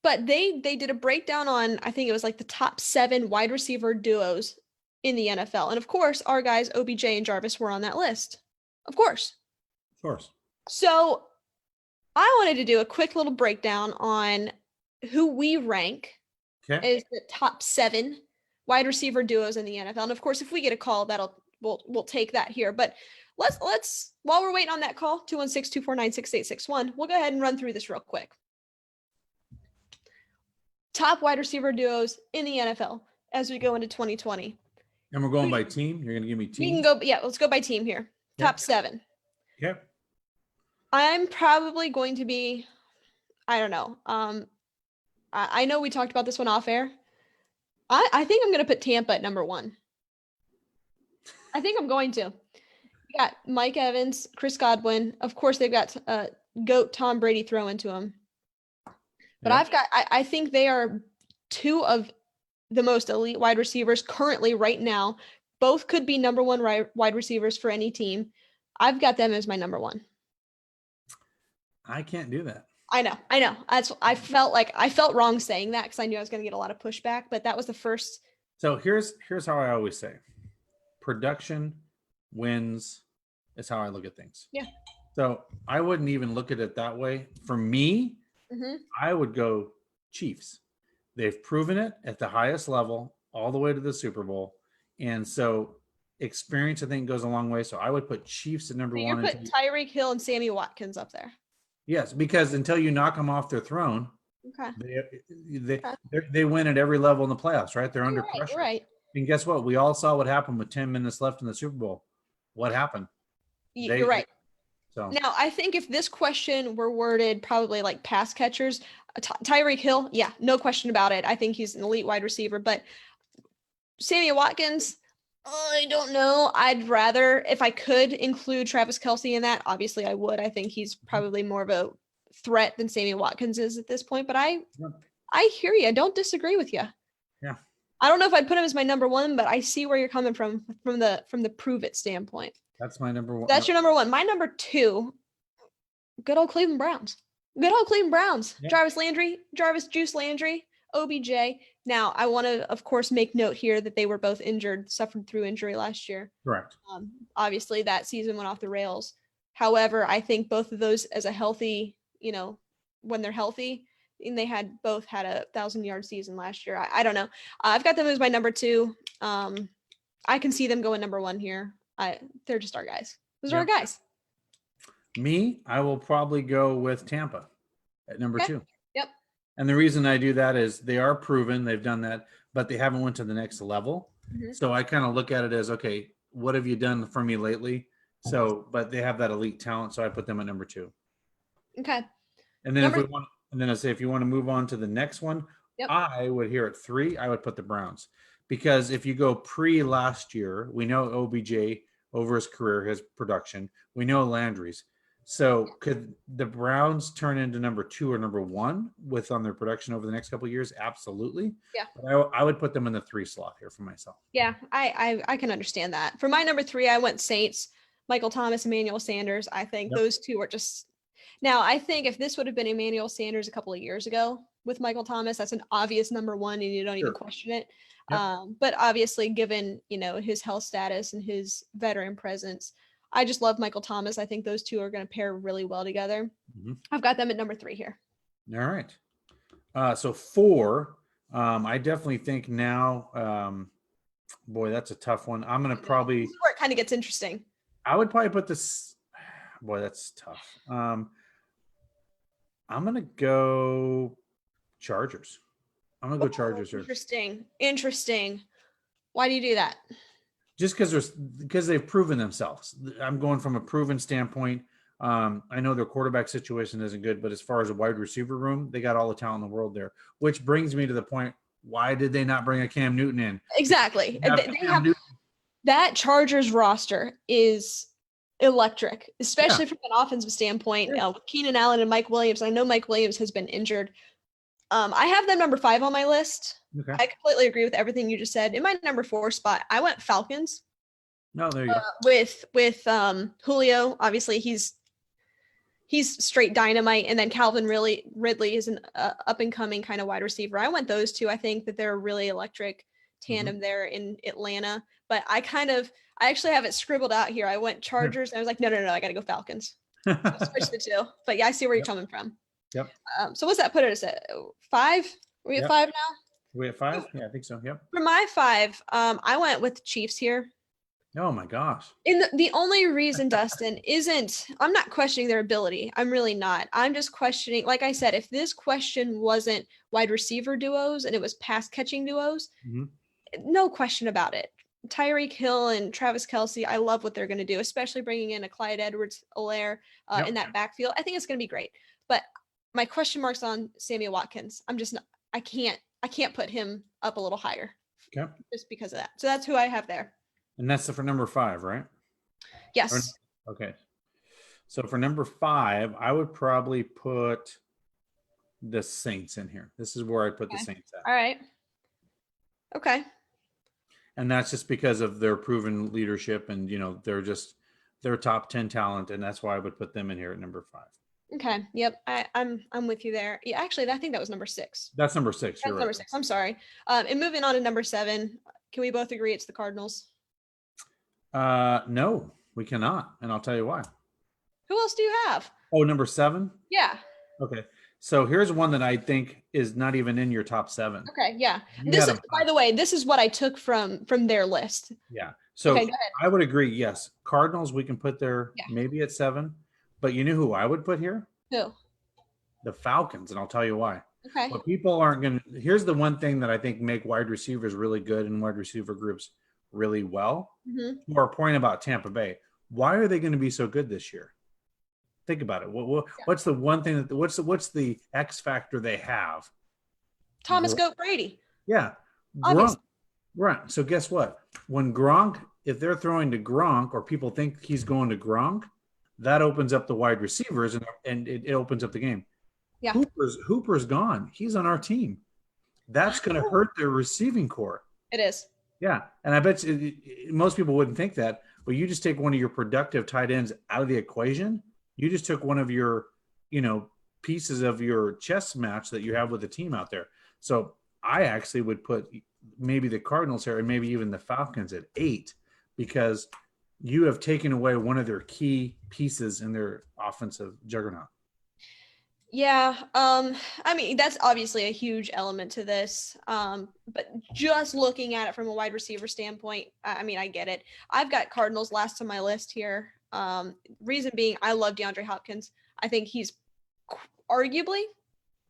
But they did a breakdown on, I think it was like the top 7 wide receiver duos in the NFL. And of course, our guys, OBJ and Jarvis, were on that list. Of course. Of course. So I wanted to do a quick little breakdown on who we rank as the top 7 wide receiver duos in the NFL. And of course, if we get a call, we'll take that here. But let's while we're waiting on that call, 216-249-6861, we'll go ahead and run through this real quick. top wide receiver duos in the NFL as we go into 2020. And we're going by team. You're going to give me We team. can go, yeah, let's go by team here. Yep. Top 7. Yep. I'm probably going to be, I don't know. I know we talked about this one off air. I think I'm going to put Tampa at number 1. I think I'm going to. We got Mike Evans, Chris Godwin. Of course, they've got GOAT Tom Brady throw into them. But I think they are 2 of the most elite wide receivers currently right now. Both could be number 1 wide receivers for any team. I've got them as my number 1. I can't do that. I know. I felt wrong saying that because I knew I was going to get a lot of pushback, but that was the first. So here's how I always say, production wins is how I look at things. Yeah. So I wouldn't even look at it that way. For me, I would go Chiefs. They've proven it at the highest level all the way to the Super Bowl. And so experience, I think, goes a long way. So I would put Chiefs at number 1. You put Tyreek Hill and Sammy Watkins up there. Yes, because until you knock them off their throne, okay, they win at every level in the playoffs, right? They're under pressure. Right. And guess what? We all saw what happened with 10 minutes left in the Super Bowl. What happened? You're right. So now I think if this question were worded probably like pass catchers, Tyreek Hill, yeah, no question about it. I think he's an elite wide receiver, but Sammy Watkins, I don't know. I'd rather, if I could include Travis Kelce in that, obviously I would. I think he's probably more of a threat than Sammy Watkins is at this point, but I hear you. I don't disagree with you. Yeah. I don't know if I'd put him as my number 1, but I see where you're coming from the prove it standpoint. That's my number 1. That's your number 1. My number 2, good old Cleveland Browns. Yeah. Jarvis Juice Landry, OBJ. Now, I want to, of course, make note here that they were both suffered through injury last year. Correct. Obviously, that season went off the rails. However, I think both of those as a healthy, when they're healthy, and they both had a 1,000-yard season last year. I don't know. I've got them as my number 2. I can see them going number 1 here. They're just our guys. Those are our guys. Me, I will probably go with Tampa at number 2. Yep. And the reason I do that is they are proven, they've done that, but they haven't went to the next level. So I kind of look at it as, okay, what have you done for me lately? So, but they have that elite talent, so I put them at number 2. Okay. And then I say if you want to move on to the next one, I would here at 3, I would put the Browns. Because if you go pre last year, we know OBJ over his career, his production. We know Landry's. So could the Browns turn into number 2 or number 1 on their production over the next couple of years? Absolutely. Yeah. But I would put them in the 3 slot here for myself. Yeah, I can understand that. For my number 3, I went Saints, Michael Thomas, Emmanuel Sanders. I think those two are just. Now, I think if this would have been Emmanuel Sanders a couple of years ago with Michael Thomas, that's an obvious number 1 and you don't even question it. But obviously, given, his health status and his veteran presence, I just love Michael Thomas. I think those two are going to pair really well together. I've got them at number 3 here. All right. So 4, I definitely think now, boy, that's a tough one. I'm going to probably. This is where it kind of gets interesting. I would probably put this. Boy, that's tough. I'm going to go Chargers. I'm going to go Chargers. Interesting. Why do you do that? Just because they've proven themselves. I'm going from a proven standpoint. I know their quarterback situation isn't good, but as far as a wide receiver room, they got all the talent in the world there. Which brings me to the point: why did they not bring a Cam Newton in? Exactly. That Chargers roster is electric, especially from an offensive standpoint. With Keenan Allen and Mike Williams. I know Mike Williams has been injured. I have them number 5 on my list. Okay. I completely agree with everything you just said. In my number 4 spot, I went Falcons. No, there you go. With Julio, obviously he's straight dynamite, and then Calvin Ridley is an up and coming kind of wide receiver. I went those two. I think that they're a really electric tandem there in Atlanta. But I actually have it scribbled out here. I went Chargers, and I was like, no, I got to go Falcons. So switch the 2. But yeah, I see where you're coming from. Yep. So what's that put us at? 5? Are we at 5 now? We at 5? Yeah, I think so. Yep. For my 5, I went with the Chiefs here. Oh my gosh. And the only reason, Dustin, isn't, I'm not questioning their ability. I'm really not. I'm just questioning, like I said, if this question wasn't wide receiver duos and it was pass catching duos, Mhm. no question about it. Tyreek Hill and Travis Kelce, I love what they're going to do, especially bringing in a Clyde Edwards-Helaire Yep. in that backfield. I think it's going to be great. But my question marks on Sammy Watkins. I'm just not, I can't put him up a little higher Okay. just because of that. So that's who I have there. And that's for number 5, right? Yes. Okay. So for number 5, I would probably put the Saints in here. This is where I put the Okay. Saints at. All right. Okay. And that's just because of their proven leadership and, they're top 10 talent. And that's why I would put them in here at number 5. Okay. Yep. I'm with you there. Yeah, actually, I think that was number 6. That's number 6. That's You're number right. 6. I'm sorry. And moving on to number 7, can we both agree it's the Cardinals? No, we cannot. And I'll tell you why. Who else do you have? Oh, number 7. Yeah. Okay. So here's one that I think is not even in your top 7. Okay. Yeah. You This had is, them- by the way, this is what I took from their list. Yeah. So Okay, go ahead. I would agree. Yes. Cardinals, we can put there Yeah. maybe at 7. But you know who I would put here? Who? The Falcons. And I'll tell you why. Okay. But people aren't going to. Here's the one thing that I think make wide receivers really good and wide receiver groups really well. Mm-hmm. To our point about Tampa Bay, why are they going to be so good this year? Think about it. What's the one thing that what's the X factor they have? Thomas Goat Brady. Yeah, Obviously. Gronk. Right. So guess what? When Gronk, if they're throwing to Gronk or people think he's going to Gronk, that opens up the wide receivers and it opens up the game. Yeah. Hooper's gone. He's on our team. That's going to hurt their receiving core. It is. Yeah, and I bet most people wouldn't think that, but you just take one of your productive tight ends out of the equation. You just took one of your, pieces of your chess match that you have with the team out there. So I actually would put maybe the Cardinals here and maybe even the Falcons at 8 because you have taken away one of their key pieces in their offensive juggernaut. Yeah. I mean, that's obviously a huge element to this. But just looking at it from a wide receiver standpoint, I mean, I get it. I've got Cardinals last on my list here. Reason being, I love DeAndre Hopkins. I think he's arguably,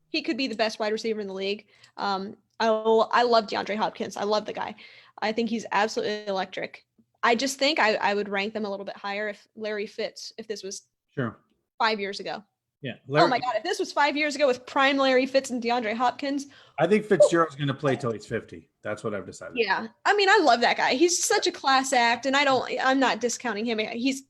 he could be the best wide receiver in the league. I love DeAndre Hopkins. I love the guy. I think he's absolutely electric. I just think I would rank them a little bit higher if Larry Fitz, if this was Sure. 5 years ago. Yeah. Oh my God! If this was 5 years ago with prime Larry Fitz and DeAndre Hopkins, I think Fitzgerald's going to play till he's 50. That's what I've decided. yeah. I mean, I love that guy. He's such a class act, and I'm not discounting him. He's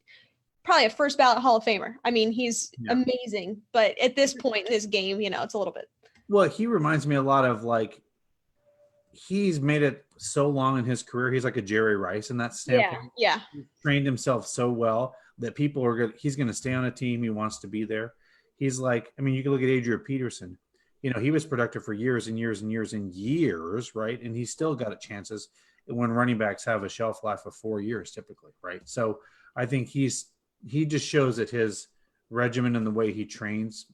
probably a first ballot Hall of Famer. I mean, he's amazing. But at this point in his game, it's a little bit. Well, he reminds me a lot of he's made it so long in his career. He's like a Jerry Rice in that standpoint. Yeah. He's trained himself so well that people are good. He's going to stay on a team. He wants to be there. He's like, I mean, you can look at Adrian Peterson. He was productive for years and years and years and years, right? And he's still got chances when running backs have a shelf life of 4 years typically, right? So I think he just shows that his regimen and the way he trains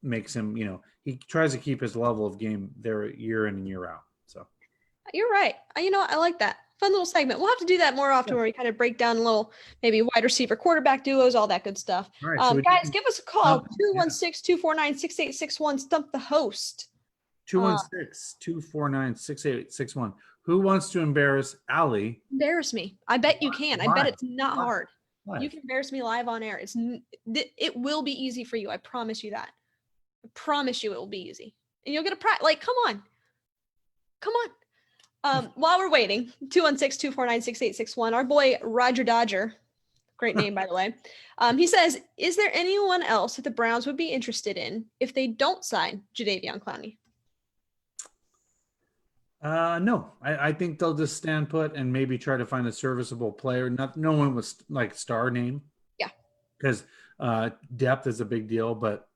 makes him, he tries to keep his level of game there year in and year out. So You're right. I like that. Fun little segment. We'll have to do that more often where we kind of break down little maybe wide receiver, quarterback duos, all that good stuff. All right, so guys, give us a call, 216-249-6861. Stump the host. 216-249-6861. Who wants to embarrass Ali? Embarrass me. I bet you can. I bet it's not hard. Live. You can embarrass me live on air. It will be easy for you. I promise you that. I promise you it will be easy. And you'll get a prize. Come on. While we're waiting, 216-249-6861. Our boy Roger Dodger, great name by the way. He says, "Is there anyone else that the Browns would be interested in if they don't sign Jadeveon Clowney?" No, I think they'll just stand put and maybe try to find a serviceable player. No one with star name. Yeah. Because depth is a big deal, but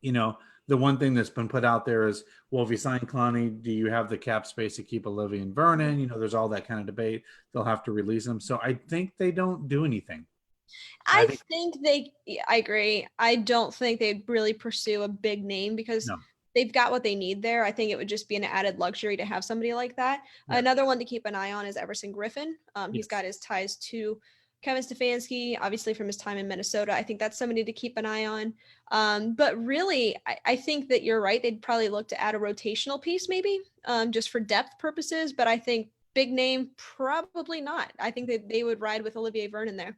the one thing that's been put out there is, well, if you sign Clowney, do you have the cap space to keep Olivia and Vernon? There's all that kind of debate. They'll have to release them. So I think they don't do anything. I agree. I don't think they'd really pursue a big name because they've got what they need there. I think it would just be an added luxury to have somebody like that. Yeah. Another one to keep an eye on is Everson Griffin. He's Yes. got his ties to Kevin Stefanski, obviously from his time in Minnesota. I think that's somebody to keep an eye on. But really, I think that you're right. They'd probably look to add a rotational piece maybe, just for depth purposes. But I think big name, probably not. I think that they would ride with Olivier Vernon there.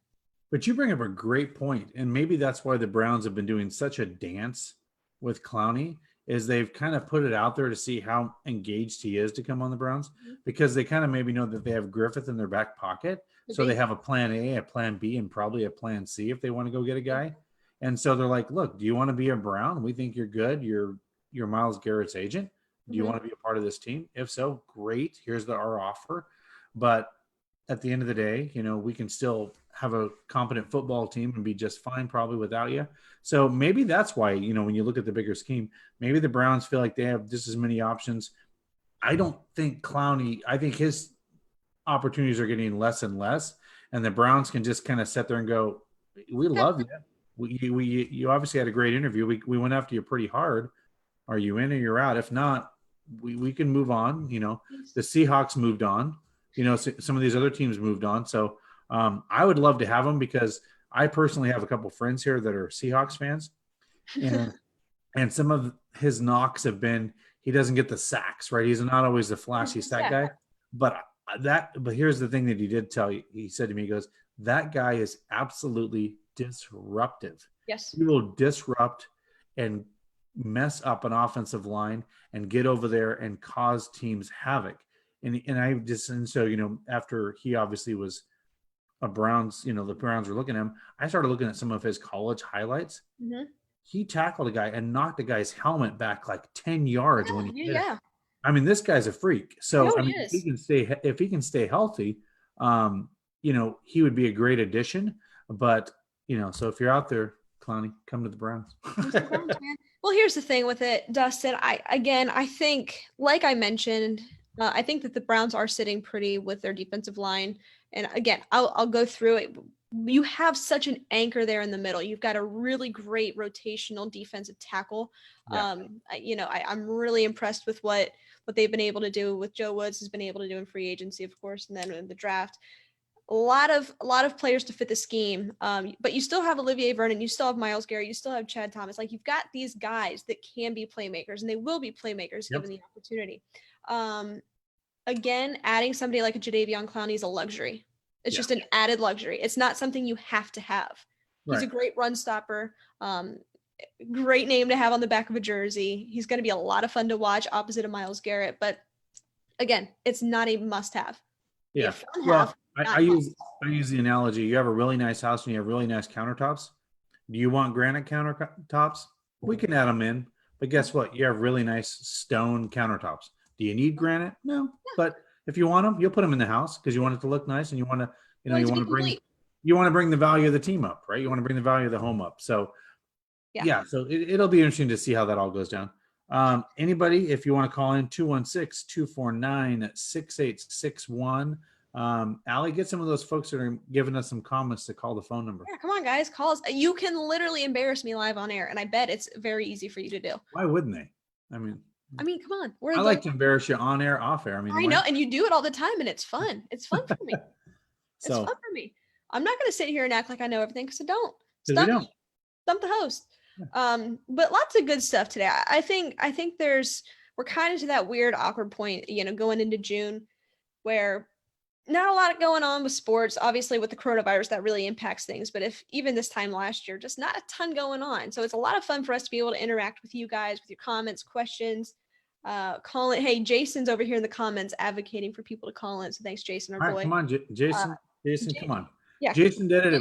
But you bring up a great point, and maybe that's why the Browns have been doing such a dance with Clowney, is they've kind of put it out there to see how engaged he is to come on the Browns, because they kind of maybe know that they have Griffith in their back pocket. So they have a plan A, a plan B, and probably a plan C if they want to go get a guy. And so they're like, look, do you want to be a Brown? We think you're good. You're Myles Garrett's agent. Do you want to be a part of this team? If so, great. Here's our offer. But at the end of the day, we can still have a competent football team and be just fine probably without you. So maybe that's why, when you look at the bigger scheme, maybe the Browns feel like they have just as many options. I don't think Clowney, I think his opportunities are getting less and less, and the Browns can just kind of sit there and go, we love you. You obviously had a great interview. We went after you pretty hard. Are you in or you're out? If not, we can move on. The Seahawks moved on. Some of these other teams moved on. So I would love to have him, because I personally have a couple friends here that are Seahawks fans, and some of his knocks have been he doesn't get the sacks, right? He's not always the flashy sack guy, but here's the thing that he did tell you. He said to me, he goes, that guy is absolutely disruptive. Yes. He will disrupt and mess up an offensive line and get over there and cause teams havoc. And so, after he obviously was a Browns, the Browns were looking at him, I started looking at some of his college highlights. Mm-hmm. He tackled a guy and knocked a guy's helmet back like 10 yards when he did it. I mean, this guy's a freak. So if he can stay healthy, he would be a great addition. But so if you're out there, Clowney, come to the Browns. Well, here's the thing with it, Dustin. I think, like I mentioned, I think that the Browns are sitting pretty with their defensive line. And again, I'll go through it. You have such an anchor there in the middle. You've got a really great rotational defensive tackle. Yeah. I'm really impressed with what they've been able to do, with Joe Woods has been able to do in free agency, of course, and then in the draft. A lot of players to fit the scheme. But you still have Olivier Vernon, you still have Myles Garrett, you still have Chad Thomas. Like, you've got these guys that can be playmakers, and they will be playmakers given the opportunity. Again, adding somebody like a Jadeveon Clowney is a luxury. It's just an added luxury. It's not something you have to have. He's a great run stopper. Great name to have on the back of a jersey. He's going to be a lot of fun to watch opposite of Myles Garrett. But again, it's not a must-have. Yeah. Well, I use the analogy. You have a really nice house and you have really nice countertops. Do you want granite countertops? We can add them in. But guess what? You have really nice stone countertops. Do you need granite? No. But if you want them, you'll put them in the house because you want it to look nice, and you want to, you want to bring the value of the team up, right? You want to bring the value of the home up. So, so it'll be interesting to see how that all goes down. Anybody, if you want to call in, 216-249-6861. Ali, get some of those folks that are giving us some comments to call the phone number. Yeah, come on, guys, call us. You can literally embarrass me live on air, and I bet it's very easy for you to do. Why wouldn't they? I mean, come on. I like to embarrass you on air, off air. I know, and you do it all the time, and it's fun. It's fun for me. It's fun for me. I'm not going to sit here and act like I know everything, because I don't. Stump the host. Yeah. But lots of good stuff today. I think we're kind of to that weird, awkward point, going into June, where not a lot going on with sports. Obviously, with the coronavirus, that really impacts things. But if even this time last year, just not a ton going on. So it's a lot of fun for us to be able to interact with you guys, with your comments, questions. Call it. Hey, Jason's over here in the comments advocating for people to call in. So thanks, Jason, our boy. Come on, Jason. Jason, come on. Yeah, Jason did it.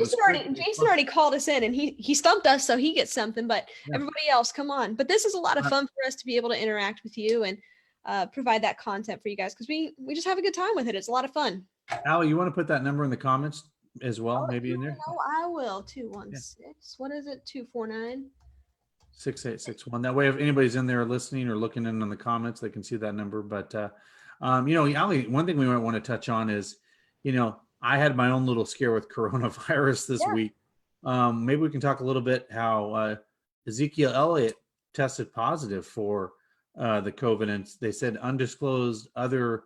Jason already called us in, and he stumped us, so he gets something. But everybody else, come on. But this is a lot of fun for us to be able to interact with you and provide that content for you guys, because we just have a good time with it. It's a lot of fun. Ali, you want to put that number in the comments as well, maybe in there? No, I will. 216. Yeah. What is it? 249-6861. That way, if anybody's in there listening or looking in on the comments, they can see that number. But Ali, one thing we might want to touch on is, I had my own little scare with coronavirus this week. Maybe we can talk a little bit how Ezekiel Elliott tested positive for the COVID, and they said undisclosed other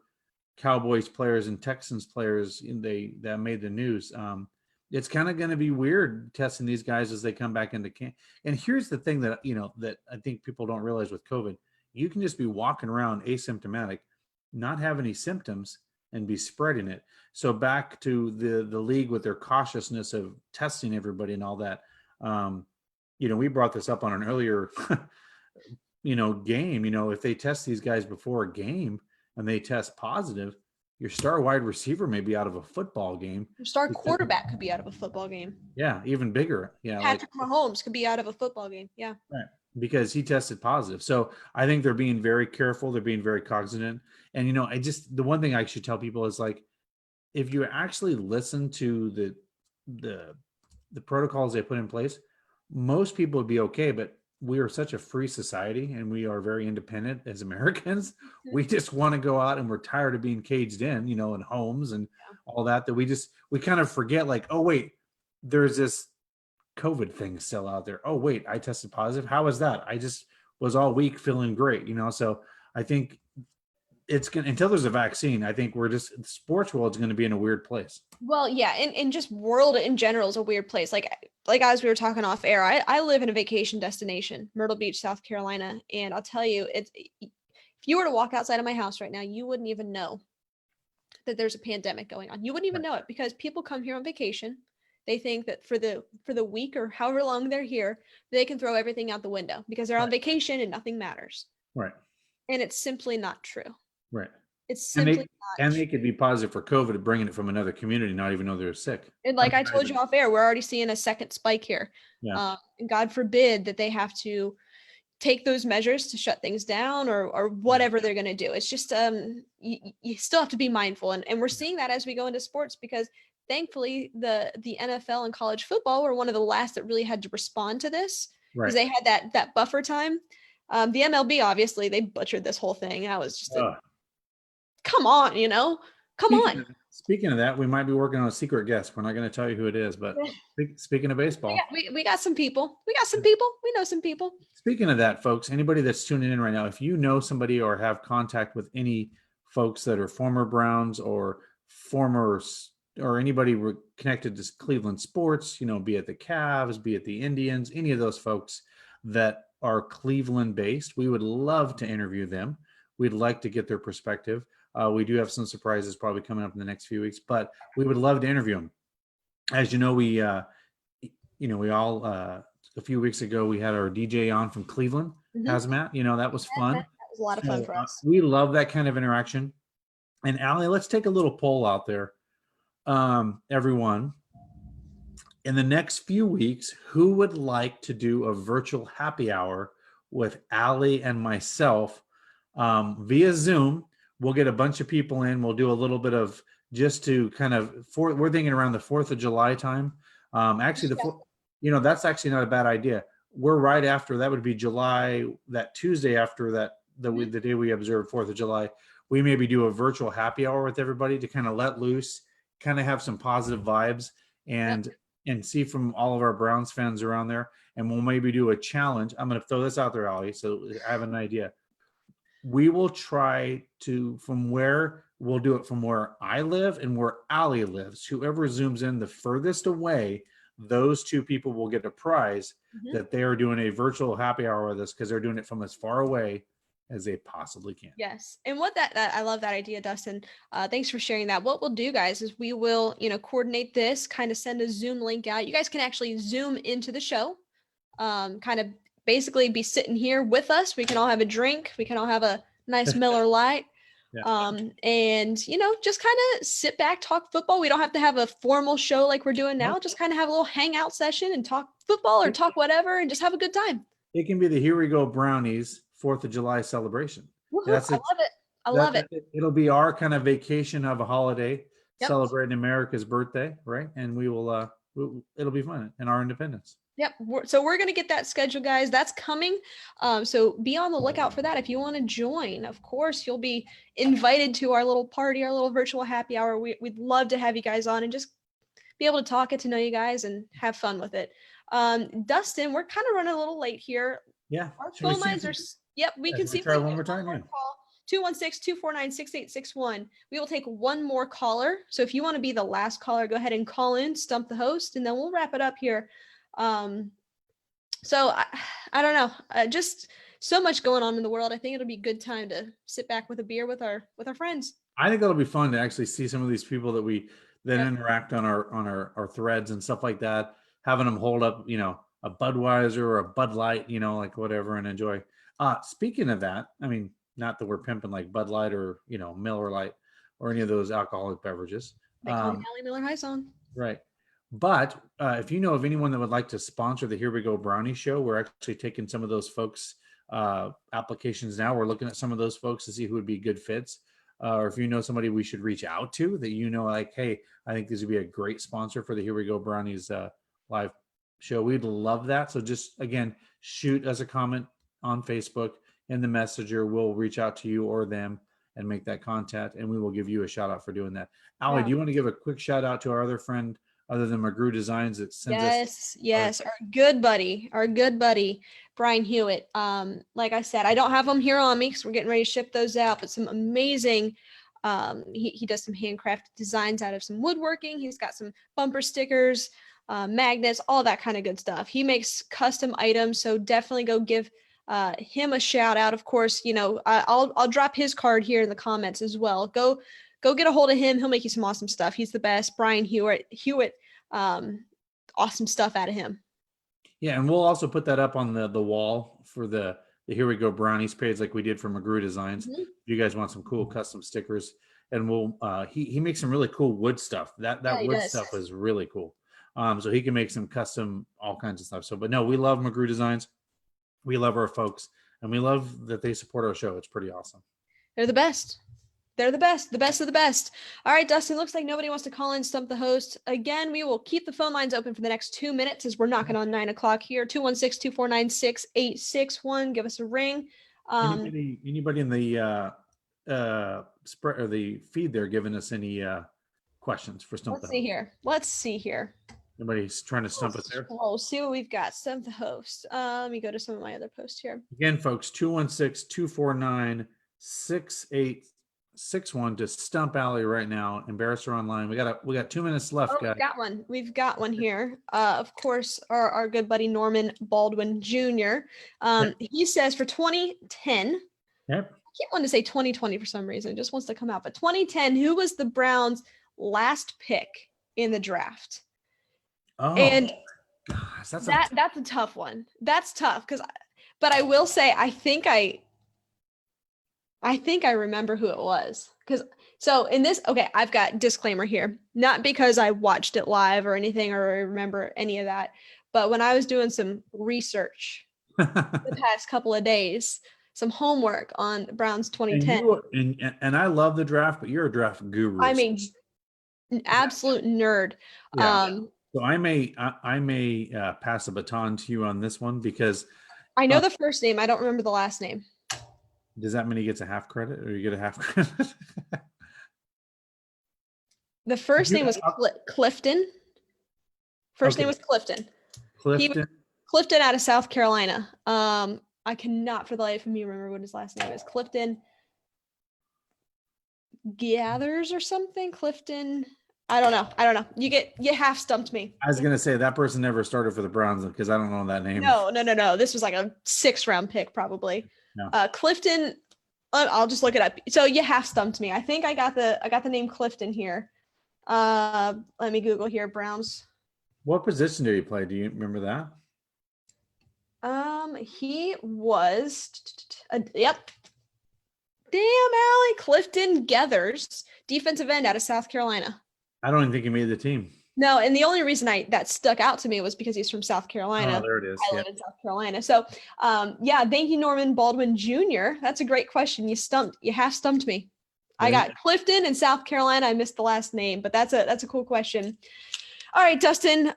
Cowboys players and Texans players that made the news. It's kind of going to be weird testing these guys as they come back into camp. And here's the thing that that I think people don't realize with COVID: you can just be walking around asymptomatic, not have any symptoms, and be spreading it. So back to the league with their cautiousness of testing everybody and all that. We brought this up on an earlier game. If they test these guys before a game and they test positive, your star wide receiver may be out of a football game. Your star quarterback could be out of a football game. Yeah, even bigger. Yeah, Patrick Mahomes could be out of a football game. Yeah. Right. Because he tested positive. So I think they're being very careful. They're being very cognizant. And the one thing I should tell people is, like, if you actually listen to the protocols they put in place, most people would be okay. But we are such a free society and we are very independent as Americans. Mm-hmm. We just want to go out, and we're tired of being caged in, in homes and all that we kind of forget, like, oh, wait, there's this COVID thing still out there. Oh, wait, I tested positive. How was that? I just was all week feeling great, So I think it's going to, until there's a vaccine, I think the sports world is going to be in a weird place. Well, yeah. And just world in general is a weird place. Like as we were talking off air, I live in a vacation destination, Myrtle Beach, South Carolina. And I'll tell you, if you were to walk outside of my house right now, you wouldn't even know that there's a pandemic going on. You wouldn't even know it, because people come here on vacation. They think that for the week or however long they're here, they can throw everything out the window because they're on vacation and nothing matters. Right. And it's simply not true. Right. It's simply not true. They could be positive for COVID, bringing it from another community, not even know they're sick. And like I told you off air, we're already seeing a second spike here. Yeah. And God forbid that they have to take those measures to shut things down or whatever they're going to do. It's just you still have to be mindful. And we're seeing that as we go into sports, because thankfully the NFL and college football were one of the last that really had to respond to this, because they had that buffer time. The MLB, obviously, they butchered this whole thing. I was just come on, come on. Speaking of that, we might be working on a secret guest. We're not going to tell you who it is, but speaking of baseball, we got some people. We know some people. Speaking of that, folks, anybody that's tuning in right now, if you know somebody or have contact with any folks that are former Browns or anybody connected to Cleveland sports, be it the Cavs, be it the Indians, any of those folks that are Cleveland based, we would love to interview them. We'd like to get their perspective. We do have some surprises probably coming up in the next few weeks, but we would love to interview them. As you know, we all a few weeks ago we had our DJ on from Cleveland, Hazmat. That was fun. That was a lot of fun for us. We love that kind of interaction. And Ali, let's take a little poll out there. Everyone, in the next few weeks, who would like to do a virtual happy hour with Ali and myself via Zoom? We'll get a bunch of people in. We'll do a little bit of just to kind of we're thinking around the 4th of July time. Actually, that's actually not a bad idea. We're right after that would be July, that Tuesday after that, the day we observe 4th of July. We maybe do a virtual happy hour with everybody to kind of let loose, kind of have some positive vibes and see from all of our Browns fans around there. And we'll maybe do a challenge. I'm going to throw this out there, Ali, so I have an idea. We will try to, we'll do it from where I live and where Ali lives. Whoever zooms in the furthest away, those two people will get a prize that they are doing a virtual happy hour with us, because they're doing it from as far away as they possibly can. Yes. And what that I love that idea, Dustin. Thanks for sharing that. What we'll do, guys, is we will, coordinate this, kind of send a Zoom link out. You guys can actually Zoom into the show, kind of basically be sitting here with us. We can all have a drink. We can all have a nice Miller Lite. And, just kind of sit back, talk football. We don't have to have a formal show like we're doing now. Just kind of have a little hangout session and talk football or talk whatever and just have a good time. It can be the Here We Go Brownies 4th of July celebration. I love it. It'll be our kind of vacation of a holiday, celebrating America's birthday, right? And we will, it'll be fun, and our independence. Yep. So we're going to get that scheduled, guys. That's coming. So be on the lookout for that. If you want to join, of course, you'll be invited to our little party, our little virtual happy hour. We'd love to have you guys on and just be able to talk, get to know you guys, and have fun with it. Dustin, we're kind of running a little late here. Yeah. Our phone lines are Yep, we Yeah, can should we see if try we can one get more time? one Yeah. more call. 216-249-6861. We will take one more caller. So if you want to be the last caller, go ahead and call in, stump the host, and then we'll wrap it up here. So I don't know, just so much going on in the world. I think it'll be a good time to sit back with a beer with our friends. I think it'll be fun to actually see some of these people that we then Yep. interact on our threads and stuff like that. Having them hold up, a Budweiser or a Bud Light, like whatever, and enjoy. Speaking of that, I mean, not that we're pimping like Bud Light or Miller Lite or any of those alcoholic beverages. They call me Allie Miller High Song. Right. But if you know of anyone that would like to sponsor the Here We Go Brownie Show, we're actually taking some of those folks' applications now. We're looking at some of those folks to see who would be good fits. Or if you know somebody we should reach out to that like, hey, I think this would be a great sponsor for the Here We Go Brownies live show. We'd love that. So just, again, shoot us a comment on Facebook in the messenger. We'll reach out to you or them and make that contact, and we will give you a shout out for doing that. Allie, do you want to give a quick shout out to our other friend other than McGrew Designs that sends us? Yes, our good buddy, Brian Hewitt. Like I said, I don't have them here on me because we're getting ready to ship those out, but some amazing, he does some handcrafted designs out of some woodworking. He's got some bumper stickers, magnets, all that kind of good stuff. He makes custom items, so definitely go give him a shout out. Of course, I'll drop his card here in the comments as well. Go get a hold of him. He'll make you some awesome stuff. He's the best. Brian Hewitt, awesome stuff out of him. Yeah, and we'll also put that up on the wall for the Here We Go Brownies page, like we did for McGrew Designs. Mm-hmm. If you guys want some cool custom stickers, and we'll he makes some really cool wood stuff. That wood stuff is really cool. So he can make some custom all kinds of stuff. So, but no, we love McGrew Designs. We love our folks, and we love that they support our show. It's pretty awesome. They're the best. They're the best of the best. All right, Dustin, looks like nobody wants to call in, stump the host. Again, we will keep the phone lines open for the next 2 minutes as we're knocking on 9 o'clock here. 216-249-6861. Give us a ring. Anybody in the spread or the feed there giving us any questions for stump the host? Let's see here. Anybody's trying to stump us there? We'll see what we've got. Stump the host. Let me go to some of my other posts here. Again, folks, 216-249-6861 to stump Allie right now. Embarrass her online. We got 2 minutes left, guys. We've got one here. Of course, our good buddy Norman Baldwin Jr. He says for 2010. Yep. I keep wanting to say 2020 for some reason. It just wants to come out. But 2010, who was the Browns' last pick in the draft? Oh, and gosh, that's a tough one. That's tough but I will say I think I remember who it was. I've got disclaimer here. Not because I watched it live or anything or remember any of that, but when I was doing some research the past couple of days, some homework on Browns 2010. And I love the draft, but you're a draft guru. I mean, an absolute nerd. Yeah. So I may pass a baton to you on this one because I know the first name. I don't remember the last name. Does that mean he gets a half credit or you get a half credit? The first name was Clifton. Name was Clifton. Clifton out of South Carolina. I cannot for the life of me remember what his last name is. Clifton Gathers or something. Clifton. I don't know. You half stumped me. I was gonna say that person never started for the Browns because I don't know that name. No. This was like a 6th round pick probably. No. Clifton. I'll just look it up. So you half stumped me. I think I got the name Clifton here. Let me Google here. Browns. What position did he play? Do you remember that? He was. Yep. Damn, Allie. Clifton Gathers, defensive end out of South Carolina. I don't even think he made the team. No, and the only reason that stuck out to me was because he's from South Carolina. Oh, there it is. I live in South Carolina. So, thank you, Norman Baldwin Jr. That's a great question. You half stumped me. I got Clifton in South Carolina. I missed the last name, but that's a cool question. All right, Dustin.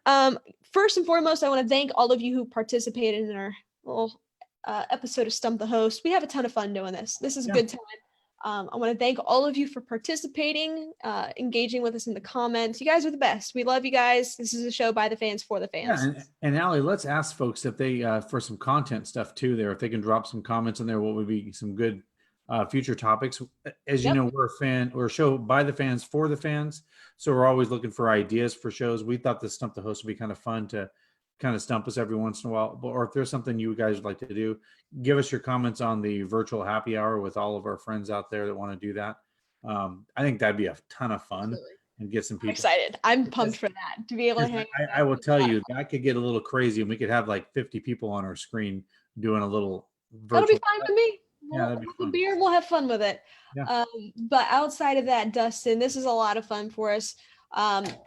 First and foremost, I want to thank all of you who participated in our little episode of Stump the Host. We have a ton of fun doing this. This is a good time. I want to thank all of you for participating, engaging with us in the comments. You guys are the best. We love you guys. This is a show by the fans for the fans. Yeah, and Allie, let's ask folks if they for some content stuff too there, if they can drop some comments in there, what would be some good future topics. As you know, we're a show by the fans for the fans, so we're always looking for ideas for shows. We thought the Stump the Host would be kind of fun to kind of stump us every once in a while. Or if there's something you guys would like to do, give us your comments on the virtual happy hour with all of our friends out there that want to do that. I think that'd be a ton of fun. Absolutely. And get some people I'm excited. I'm pumped for that, to be able to hang out. I will tell you, that could get a little crazy, and we could have like 50 people on our screen doing a little virtual. That'll be fine with me. Yeah, that'd be fun. A beer and we'll have fun with it. Yeah. But outside of that, Dustin, this is a lot of fun for us.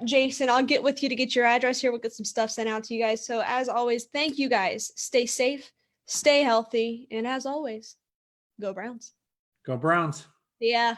Jason, I'll get with you to get your address here. We'll get some stuff sent out to you guys. So as always, thank you guys. Stay safe, stay healthy, and as always, go Browns. Go Browns. Yeah.